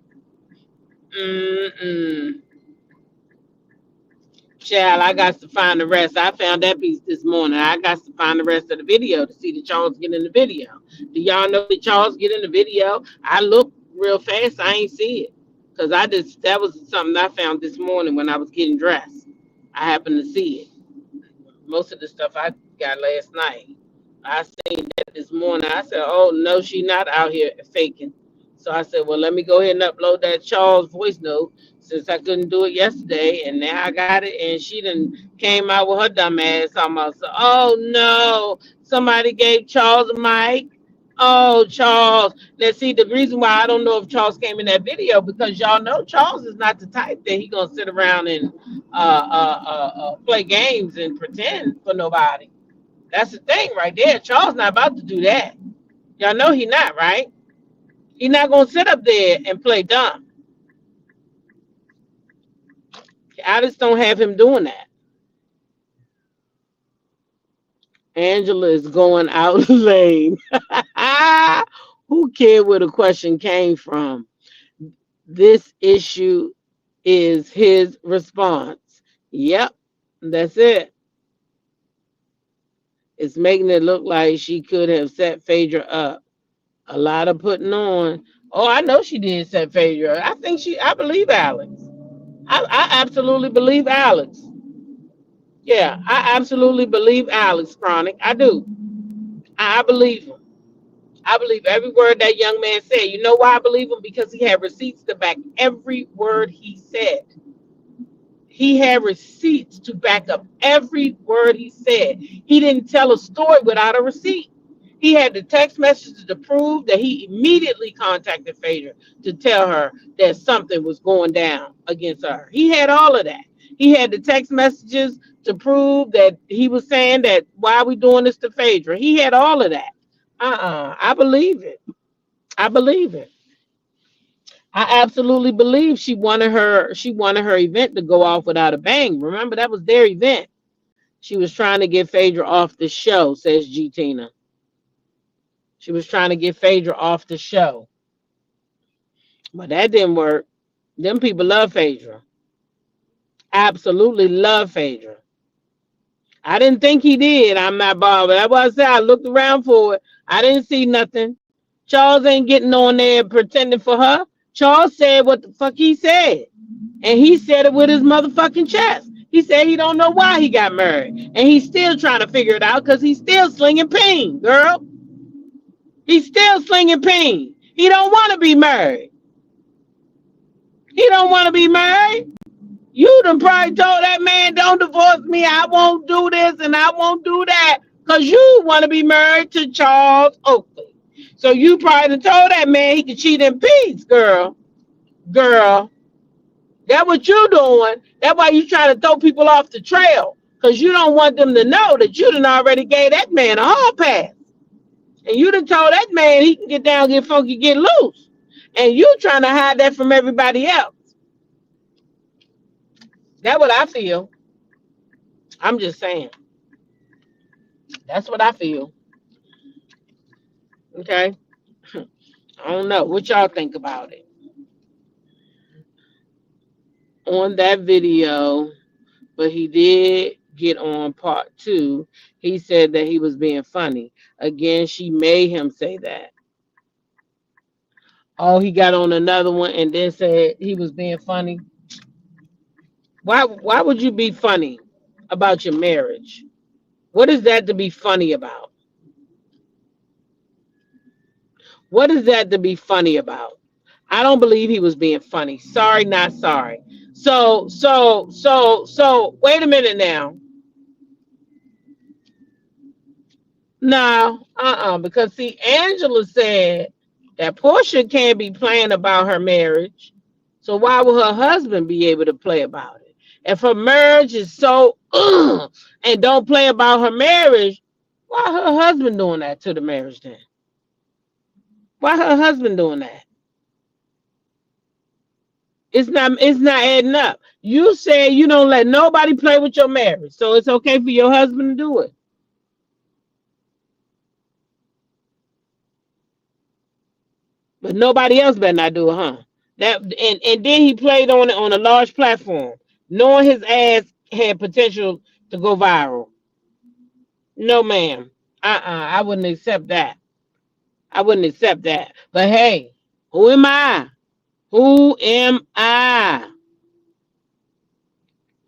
Child, I got to find the rest. I found that piece this morning. I got to find the rest of the video to see that Charles get in the video. Do y'all know that Charles get in the video? I looked real fast. I ain't see it. Because that was something I found this morning when I was getting dressed. I happened to see it. Most of the stuff I got last night. I seen that this morning. I said, oh, no, she not out here faking. So I said, well, let me go ahead and upload that Charles voice note since I couldn't do it yesterday. And now I got it. And she done came out with her dumb ass talking about, oh, no, somebody gave Charles a mic. Oh, Charles. Let's see, the reason why I don't know if Charles came in that video, because y'all know Charles is not the type that he going to sit around and play games and pretend for nobody. That's the thing right there. Charles not about to do that. Y'all know he not, right? He not gonna sit up there and play dumb. I just don't have him doing that. Angela is going out lame. Who cared where the question came from? This issue is his response. Yep, that's it. It's making it look like she could have set Phaedra up. A lot of putting on. Oh, I know she did set Phaedra up. I believe Alex. I absolutely believe Alex. Yeah, I absolutely believe Alex, Chronic. I do. I believe him. I believe every word that young man said. You know why I believe him? Because he had receipts to back every word he said. He had receipts to back up every word he said. He didn't tell a story without a receipt. He had the text messages to prove that he immediately contacted Phaedra to tell her that something was going down against her. He had all of that. He had the text messages to prove that he was saying that why are we doing this to Phaedra? He had all of that. I believe it. I believe it. I absolutely believe she wanted her event to go off without a bang. Remember, that was their event. She was trying to get Phaedra off the show, says G Tina. She was trying to get Phaedra off the show. But that didn't work. Them people love Phaedra. Absolutely love Phaedra. I didn't think he did. I'm not bothered. That's why I said I looked around for it. I didn't see nothing. Charles ain't getting on there pretending for her. Charles said what the fuck he said. And he said it with his motherfucking chest. He said he don't know why he got married. And he's still trying to figure it out because he's still slinging peen, girl. He's still slinging peen. He don't want to be married. He don't want to be married. You done probably told that man, don't divorce me. I won't do this and I won't do that. Because you want to be married to Charles Oakley. So you probably told that man he could cheat in peace, girl. Girl. That's what you doing. That's why you trying to throw people off the trail. Because you don't want them to know that you done already gave that man a hall pass. And you done told that man he can get down, get funky, get loose. And you trying to hide that from everybody else. That's what I feel. I'm just saying. That's what I feel. Okay? I don't know. What y'all think about it? On that video, but he did get on part 2. He said that he was being funny. Again, she made him say that. Oh, he got on another one and then said he was being funny. Why would you be funny about your marriage? What is that to be funny about? What is that to be funny about? I don't believe he was being funny. Sorry, not sorry. So, wait a minute now. No, because see, Angela said that Portia can't be playing about her marriage. So why would her husband be able to play about it? If her marriage is so and don't play about her marriage, why her husband doing that to the marriage then? Why her husband doing that? It's not adding up. You say you don't let nobody play with your marriage, so it's okay for your husband to do it. But nobody else better not do it, huh? And then he played on it on a large platform, knowing his ass had potential to go viral. No, ma'am. I wouldn't accept that. I wouldn't accept that. But hey, who am I? Who am I?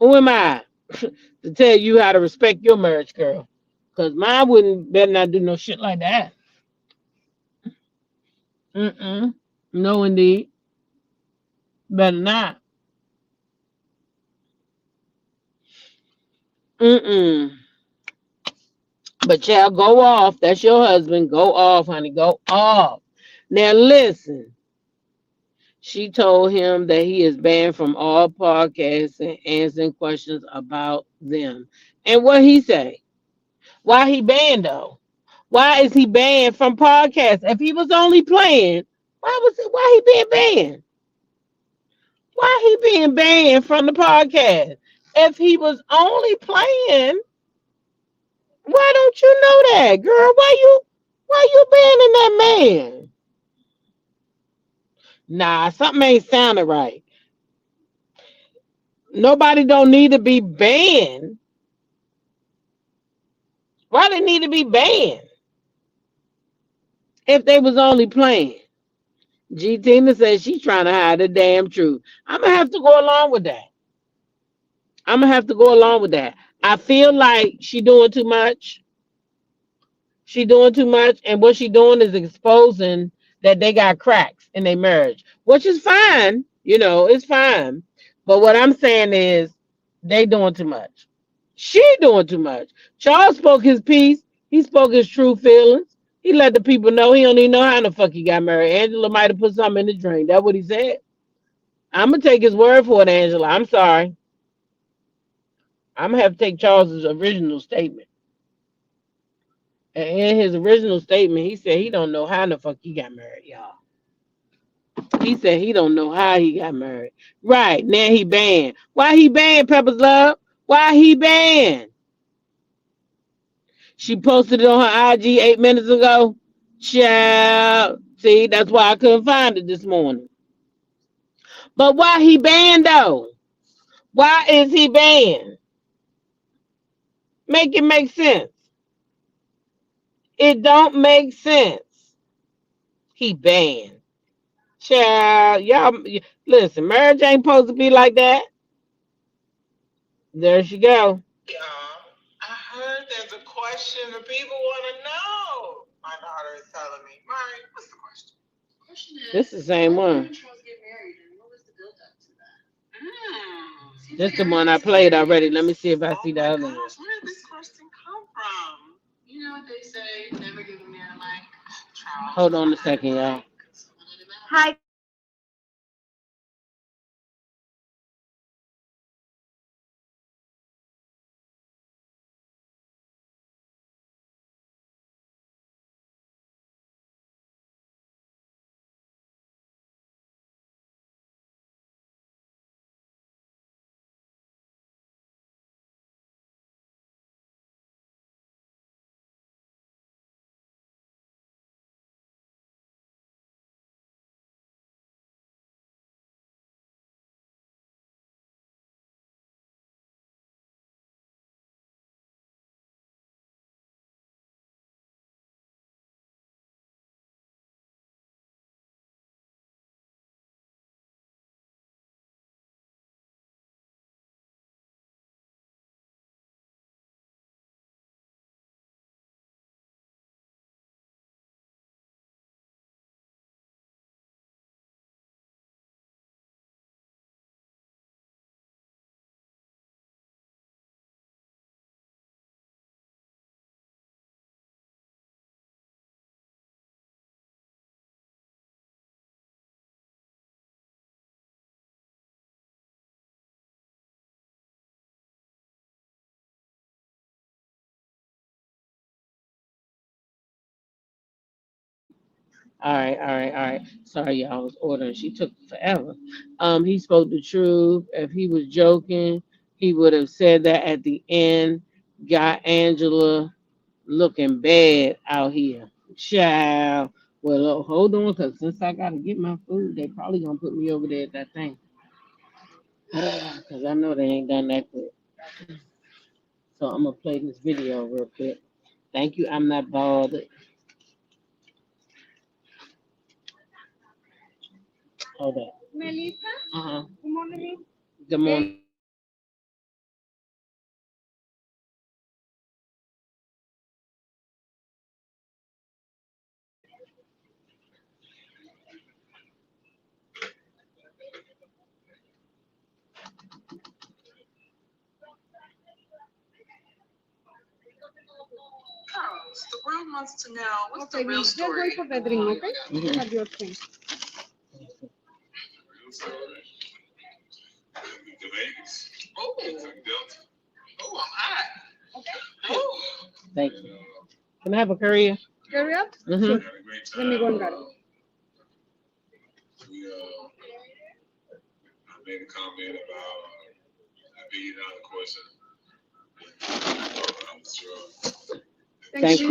Who am I to tell you how to respect your marriage, girl? Because mine wouldn't better not do no shit like that. Mm-mm. No, indeed. Better not. Mm-mm. But child, go off. That's your husband. Go off, honey. Go off. Now listen. She told him that he is banned from all podcasts and answering questions about them. And what he say? Why he banned though? Why is he banned from podcasts? If he was only playing, why he being banned? Why he being banned from the podcast? If he was only playing, why don't you know that, girl? Why you banning that man? Nah, something ain't sounding right. Nobody don't need to be banned. Why they need to be banned if they was only playing? G Tina says she's trying to hide the damn truth. I'm gonna have to go along with that. I'm gonna have to go along with that. I feel like she doing too much. She doing too much, and what she doing is exposing that they got cracks in their marriage, which is fine. You know, it's fine. But what I'm saying is they doing too much. She doing too much. Charles spoke his piece. He spoke his true feelings. He let the people know he don't even know how the fuck he got married. Angela might have put something in the drink. That's what he said. I'm gonna take his word for it, Angela. I'm sorry. I'm gonna have to take Charles's original statement. And in his original statement, he said he don't know how the fuck he got married, y'all. He said he don't know how he got married. Right, now he banned. Why he banned, Pepper's Love? Why he banned? She posted it on her IG 8 minutes ago. Child. See, that's why I couldn't find it this morning. But why he banned though? Why is he banned? Make it make sense. It don't make sense. He banned. Child, y'all listen, marriage ain't supposed to be like that. There she go. I heard there's a question that people want to know. My daughter is telling me. Mari, what's the question? The question is, This is the same how did you one. and Charles get married, and what was the build up to that? Seems This like the one I everybody's played curious. already. Let me see if I see the Oh my other one. gosh, where did this question come from? You know what they say, never give a man a mic. Charles Hold on a second, y'all. someone let him out. Hi. All right. Sorry, y'all. I was ordering. She took forever. He spoke the truth. If he was joking, he would have said that at the end. Got Angela looking bad out here. Child. Well, hold on, because since I got to get my food, they probably going to put me over there at that thing. Because I know they ain't done that quick. So I'm gonna play this video real quick. Thank you. I'm not bothered. Hold up. Melissa, Good morning. Charles, the world wants to know what's the real story. Just wait for the drink, okay? You have your thing. Oh, I'm hot. Okay. Oh. Thank you. Can I have a curry? Hurry up. Mm-hmm. Sure. Let me go and grab it. I made a comment about being out of course. I was drunk. Thank you.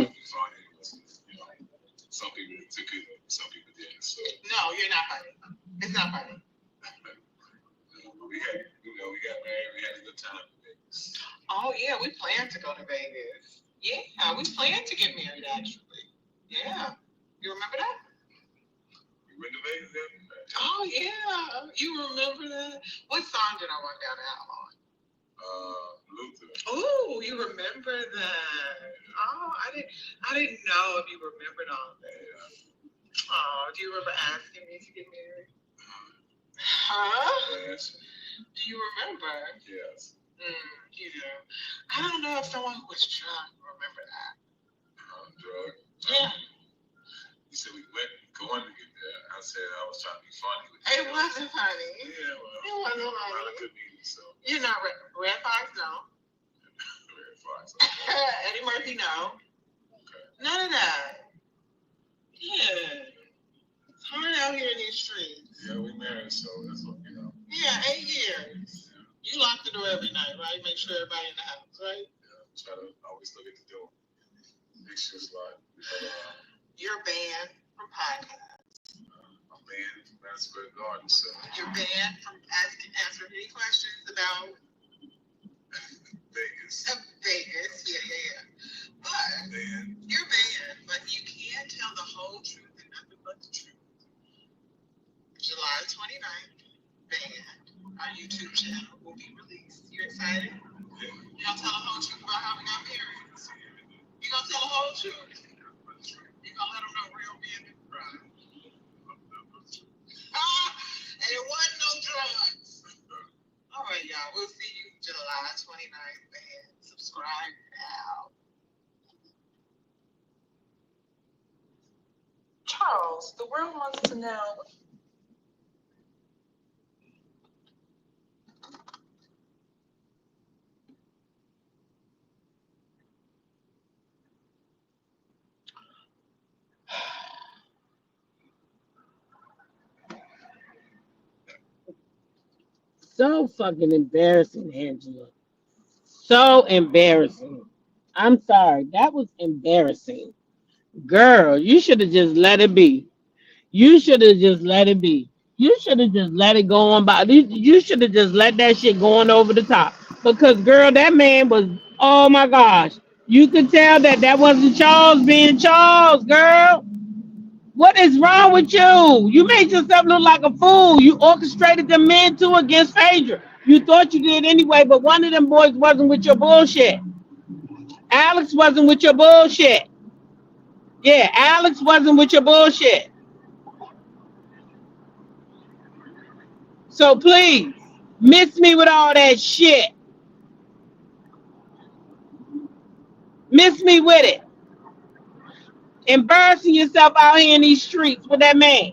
Some people took it, some people didn't. So No, you're not funny. It's not funny. we got married. We had a good time in Vegas. Oh yeah, we plan to go to Vegas. Yeah, we plan to get married actually. Yeah. You remember that? We went to Vegas. Oh yeah. You remember that? What song did I walk down the aisle on? Luther. Oh, you remember that? Oh, I didn't know if you remembered all of that. Oh, do you remember asking me to get married? Huh? Yes. Do you remember? Yes. You do. I don't know if someone who was drunk would remember that. Drug. Yeah. You said we went going to get there. I said I was trying to be funny. It wasn't funny. Yeah, well. It wasn't funny. I couldn't eat it, so. You're not Red Fox, no. Red Fox. Eddie Murphy, no. Okay. None of that. Yeah. It's hard out here in these streets. Yeah, we married, so that's what, Yeah, 8 years. Yeah. You lock the door every night, right? Make sure everybody in the house, right? Yeah, try to always look at the door. Make sure it's locked. You're banned from podcasts. I'm banned from Madison Garden, so. You're banned from answering any questions about Vegas. Vegas, yeah. But you're banned, but you can tell the whole truth and nothing but the truth. July 29th, banned. Our YouTube channel will be released. You excited? Yeah. You gonna tell the whole truth about how we got married? You gonna tell the whole truth? You gonna let them know real men didn't cry? And it wasn't no drugs. All right, y'all. We'll see you July 29th, man. Subscribe now. Charles, the world wants to know. So fucking embarrassing, Angela. So embarrassing. I'm sorry. That was embarrassing. Girl, you should have just let it be. You should have just let it be. You should have just let it go on by. You should have just let that shit go on over the top. Because, girl, that man was, oh my gosh. You could tell that wasn't Charles being Charles, girl. What is wrong with you? You made yourself look like a fool. You orchestrated the men two against Phaedra. You thought you did anyway, but one of them boys wasn't with your bullshit. Alex wasn't with your bullshit. Yeah, Alex wasn't with your bullshit. So please, miss me with all that shit. Miss me with it. Embarrassing yourself out here in these streets with that man.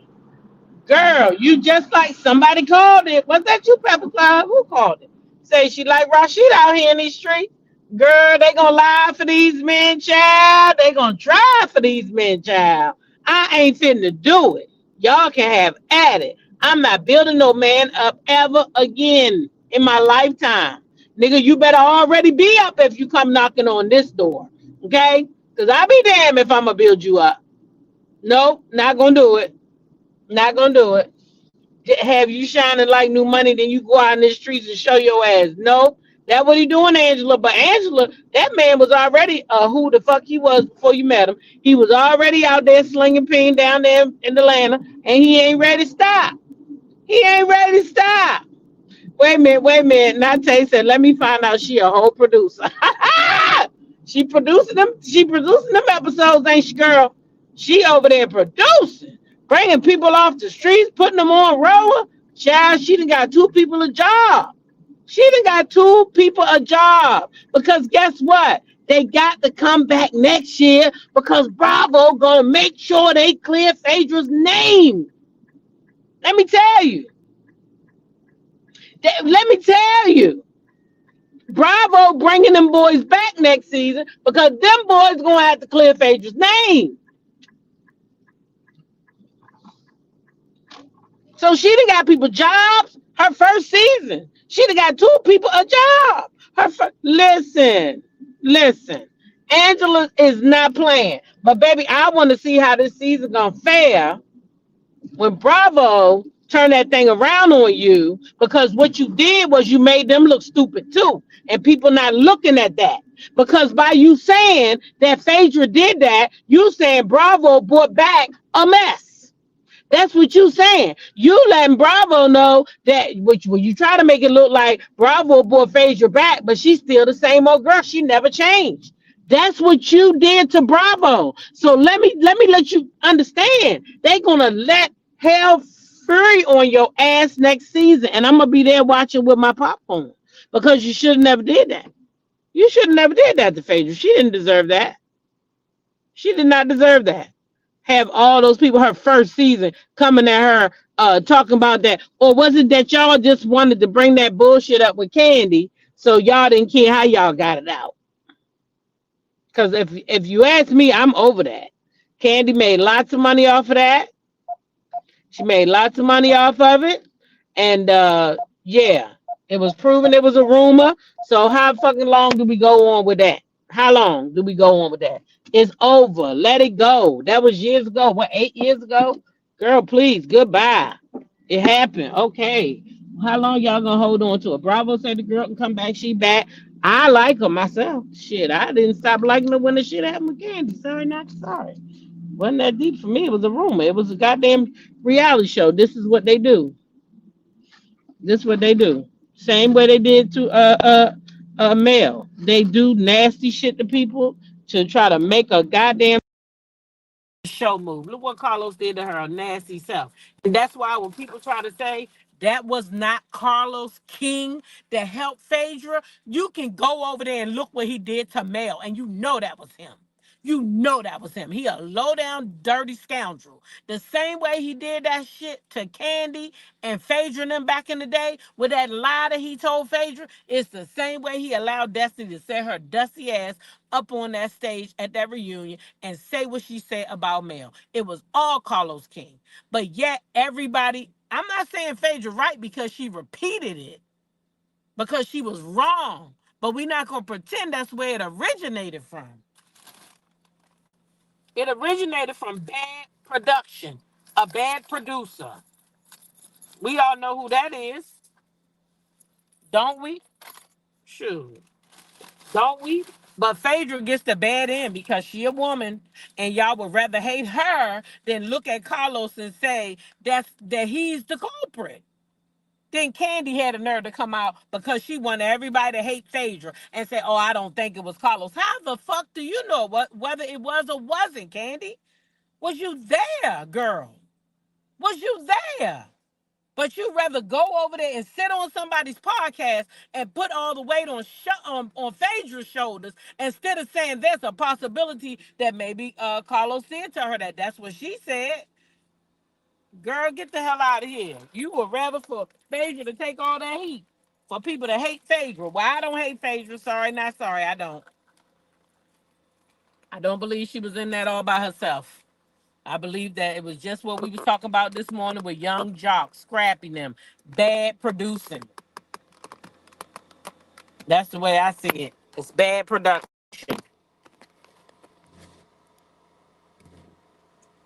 Girl, you just like somebody called it. Was that you, Pepper Cloud? Who called it? Say she like Rashid out here in these streets. Girl, they gonna lie for these men, child. They gonna try for these men, child. I ain't finna do it. Y'all can have at it. I'm not building no man up ever again in my lifetime. Nigga, you better already be up if you come knocking on this door. Okay? Because I'll be damned if I'm gonna build you up. Nope, not gonna do it. Not gonna do it. Have you shining like new money, then you go out in the streets and show your ass. Nope, That's what he doing, Angela. But Angela, that man was already who the fuck he was before you met him. He was already out there slinging peen down there in Atlanta, and he ain't ready to stop. He ain't ready to stop. Wait a minute. Now Tay said, let me find out she a whole producer. She producing them episodes, ain't she, girl? She over there producing, bringing people off the streets, putting them on roller. Child, she done got two people a job. She done got two people a job. Because guess what? They got to come back next year because Bravo gonna make sure they clear Phaedra's name. Let me tell you. Let me tell you. Bravo bringing them boys back next season because them boys gonna have to clear Phaedra's name. So she done got people jobs her first season. She done got two people a job. Listen. Angela is not playing. But baby, I want to see how this season gonna fare when Bravo turn that thing around on you, because what you did was you made them look stupid too. And people not looking at that. Because by you saying that Phaedra did that, you saying Bravo brought back a mess. That's what you saying. You letting Bravo know that which when you try to make it look like Bravo brought Phaedra back, but she's still the same old girl. She never changed. That's what you did to Bravo. So let you understand. They gonna let hell free on your ass next season, and I'm gonna be there watching with my popcorn because you should have never did that. You should have never did that to Phaedra. She didn't deserve that. She did not deserve that. Have all those people her first season coming at her talking about that. Or was it that y'all just wanted to bring that bullshit up with Candy so y'all didn't care how y'all got it out? Because if you ask me, I'm over that. Candy made lots of money off of that. She made lots of money off of it. And yeah, it was proven it was a rumor. So how fucking long do we go on with that? How long do we go on with that? It's over. Let it go. That was years ago. What, 8 years ago? Girl, please, goodbye. It happened. Okay. How long y'all gonna hold on to it? Bravo said the girl can come back. She back. I like her myself. Shit, I didn't stop liking her when the shit happened with Candy. Sorry, not sorry. Wasn't that deep for me. It was a rumor. It was a goddamn reality show. This is what they do. This is what they do. Same way they did to Mel. They do nasty shit to people to try to make a goddamn show move. Look what Carlos did to her nasty self. And that's why when people try to say that was not Carlos King that helped Phaedra, you can go over there and look what he did to Mel, and you know that was him. You know that was him. He a low down dirty scoundrel. The same way he did that shit to Candy and Phaedra and them back in the day with that lie that he told Phaedra, it's the same way he allowed Destiny to set her dusty ass up on that stage at that reunion and say what she said about Mel. It was all Carlos King. But yet everybody, I'm not saying Phaedra right because she repeated it, because she was wrong. But we're not going to pretend that's where it originated from. It originated from bad production, a bad producer. We all know who that is, don't we? Sure. Don't we? But Phaedra gets the bad end because she a woman, and y'all would rather hate her than look at Carlos and say that he's the culprit. Then Candy had a nerve to come out because she wanted everybody to hate Phaedra and say, "Oh, I don't think it was Carlos." How the fuck do you know whether it was or wasn't, Candy? Was you there, girl? Was you there? But you rather go over there and sit on somebody's podcast and put all the weight on Phaedra's shoulders instead of saying there's a possibility that maybe Carlos said to her that's what she said. Girl, get the hell out of here. You would rather for Phaedra to take all that heat for people to hate Phaedra. Well, I don't hate Phaedra. Sorry, not sorry. I don't. I don't believe she was in that all by herself. I believe that it was just what we was talking about this morning with young jocks, scrapping them, bad producing. That's the way I see it. It's bad production.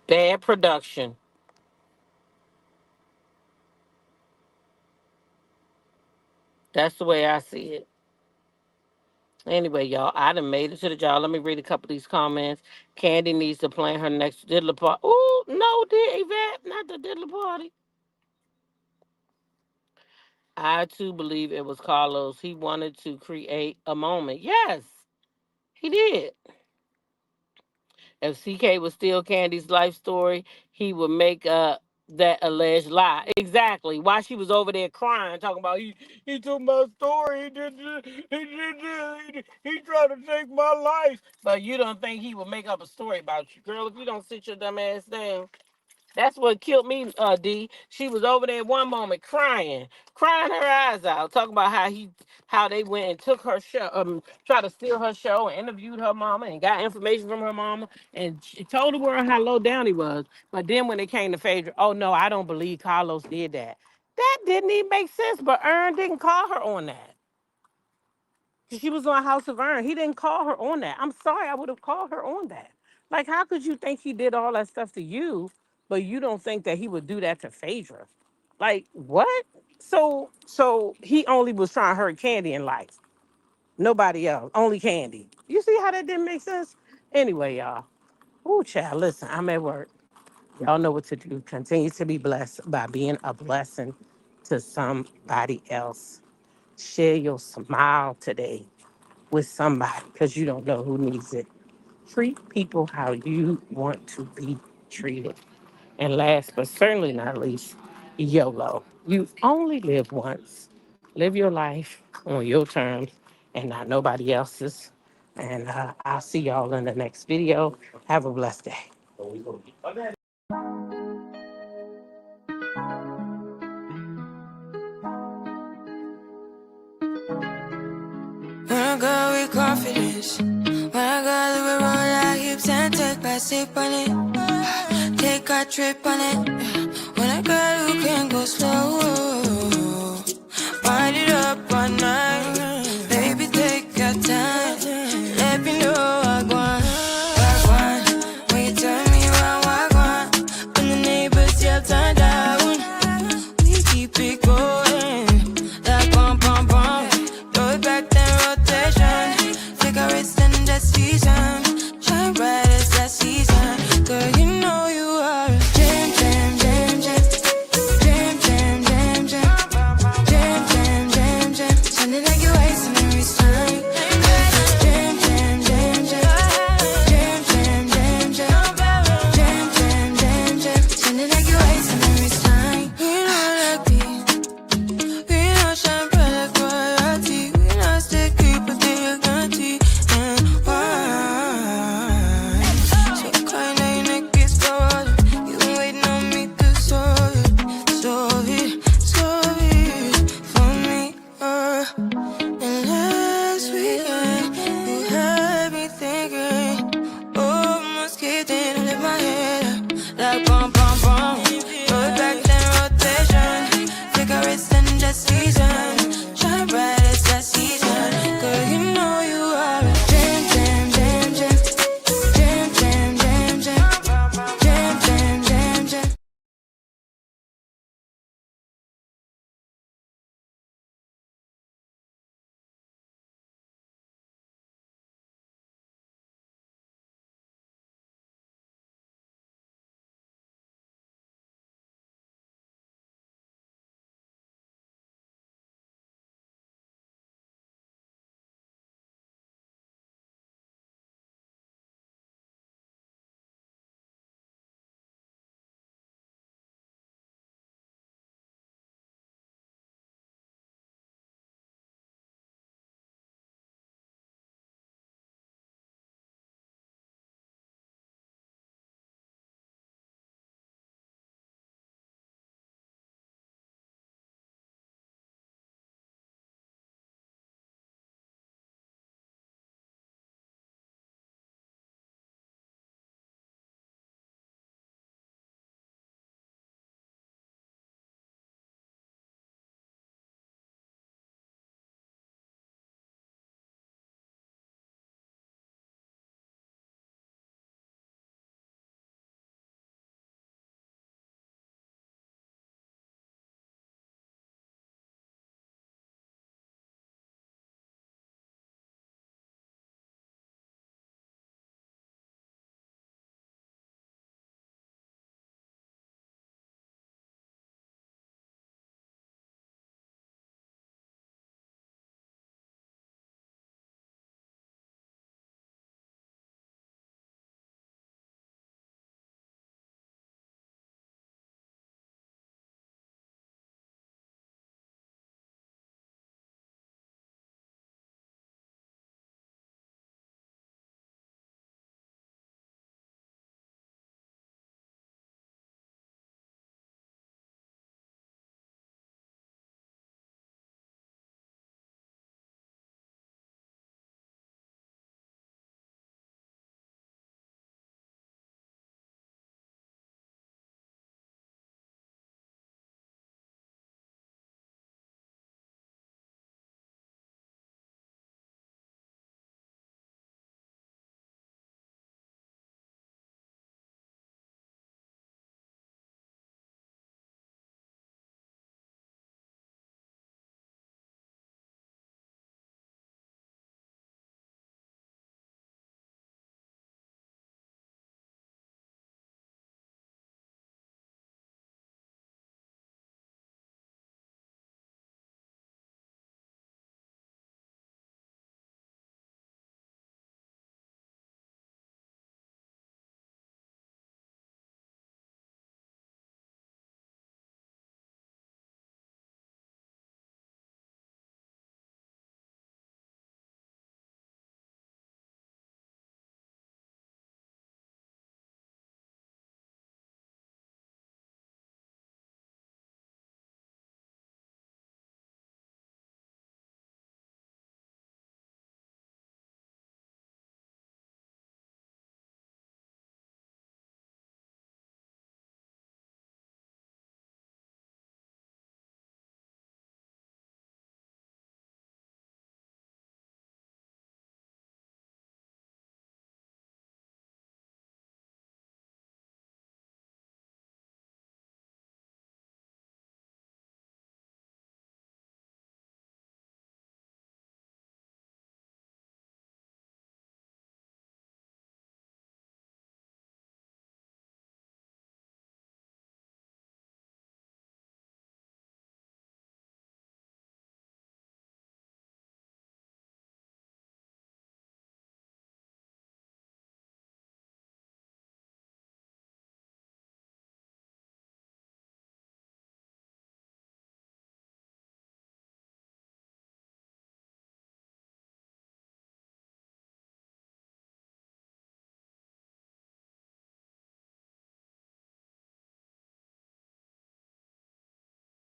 Bad production. That's the way I see it. Anyway, y'all, I done made it to the job. Let me read a couple of these comments. Candy needs to plan her next diddler party. Ooh, no, dear Yvette, not the diddler party. I too believe it was Carlos. He wanted to create a moment. Yes, he did. If CK was still Candy's life story, he would make that alleged lie. Exactly. While she was over there crying, talking about he took my story, he tried to take my life. But you don't think he would make up a story about you, girl? If you don't sit your dumb ass down. That's what killed me, D. She was over there one moment crying her eyes out, talking about how they went and took her show, tried to steal her show and interviewed her mama and got information from her mama and she told the world how low down he was. But then when it came to Phaedra, oh no, I don't believe Carlos did that. That didn't even make sense, but Ern didn't call her on that. She was on House of Ern. He didn't call her on that. I'm sorry, I would have called her on that. Like, how could you think he did all that stuff to you, but you don't think that he would do that to Phaedra? Like, what? So he only was trying to hurt Candy in life. Nobody else. Only Candy. You see how that didn't make sense? Anyway, y'all. Ooh, child, listen, I'm at work. Y'all know what to do. Continue to be blessed by being a blessing to somebody else. Share your smile today with somebody because you don't know who needs it. Treat people how you want to be treated. And last but certainly not least, YOLO. You only live once. Live your life on your terms and not nobody else's. And I'll see y'all in the next video. Have a blessed day. When I go with confidence, when I go live it roll like hips and take my sip on it, take a trip on it.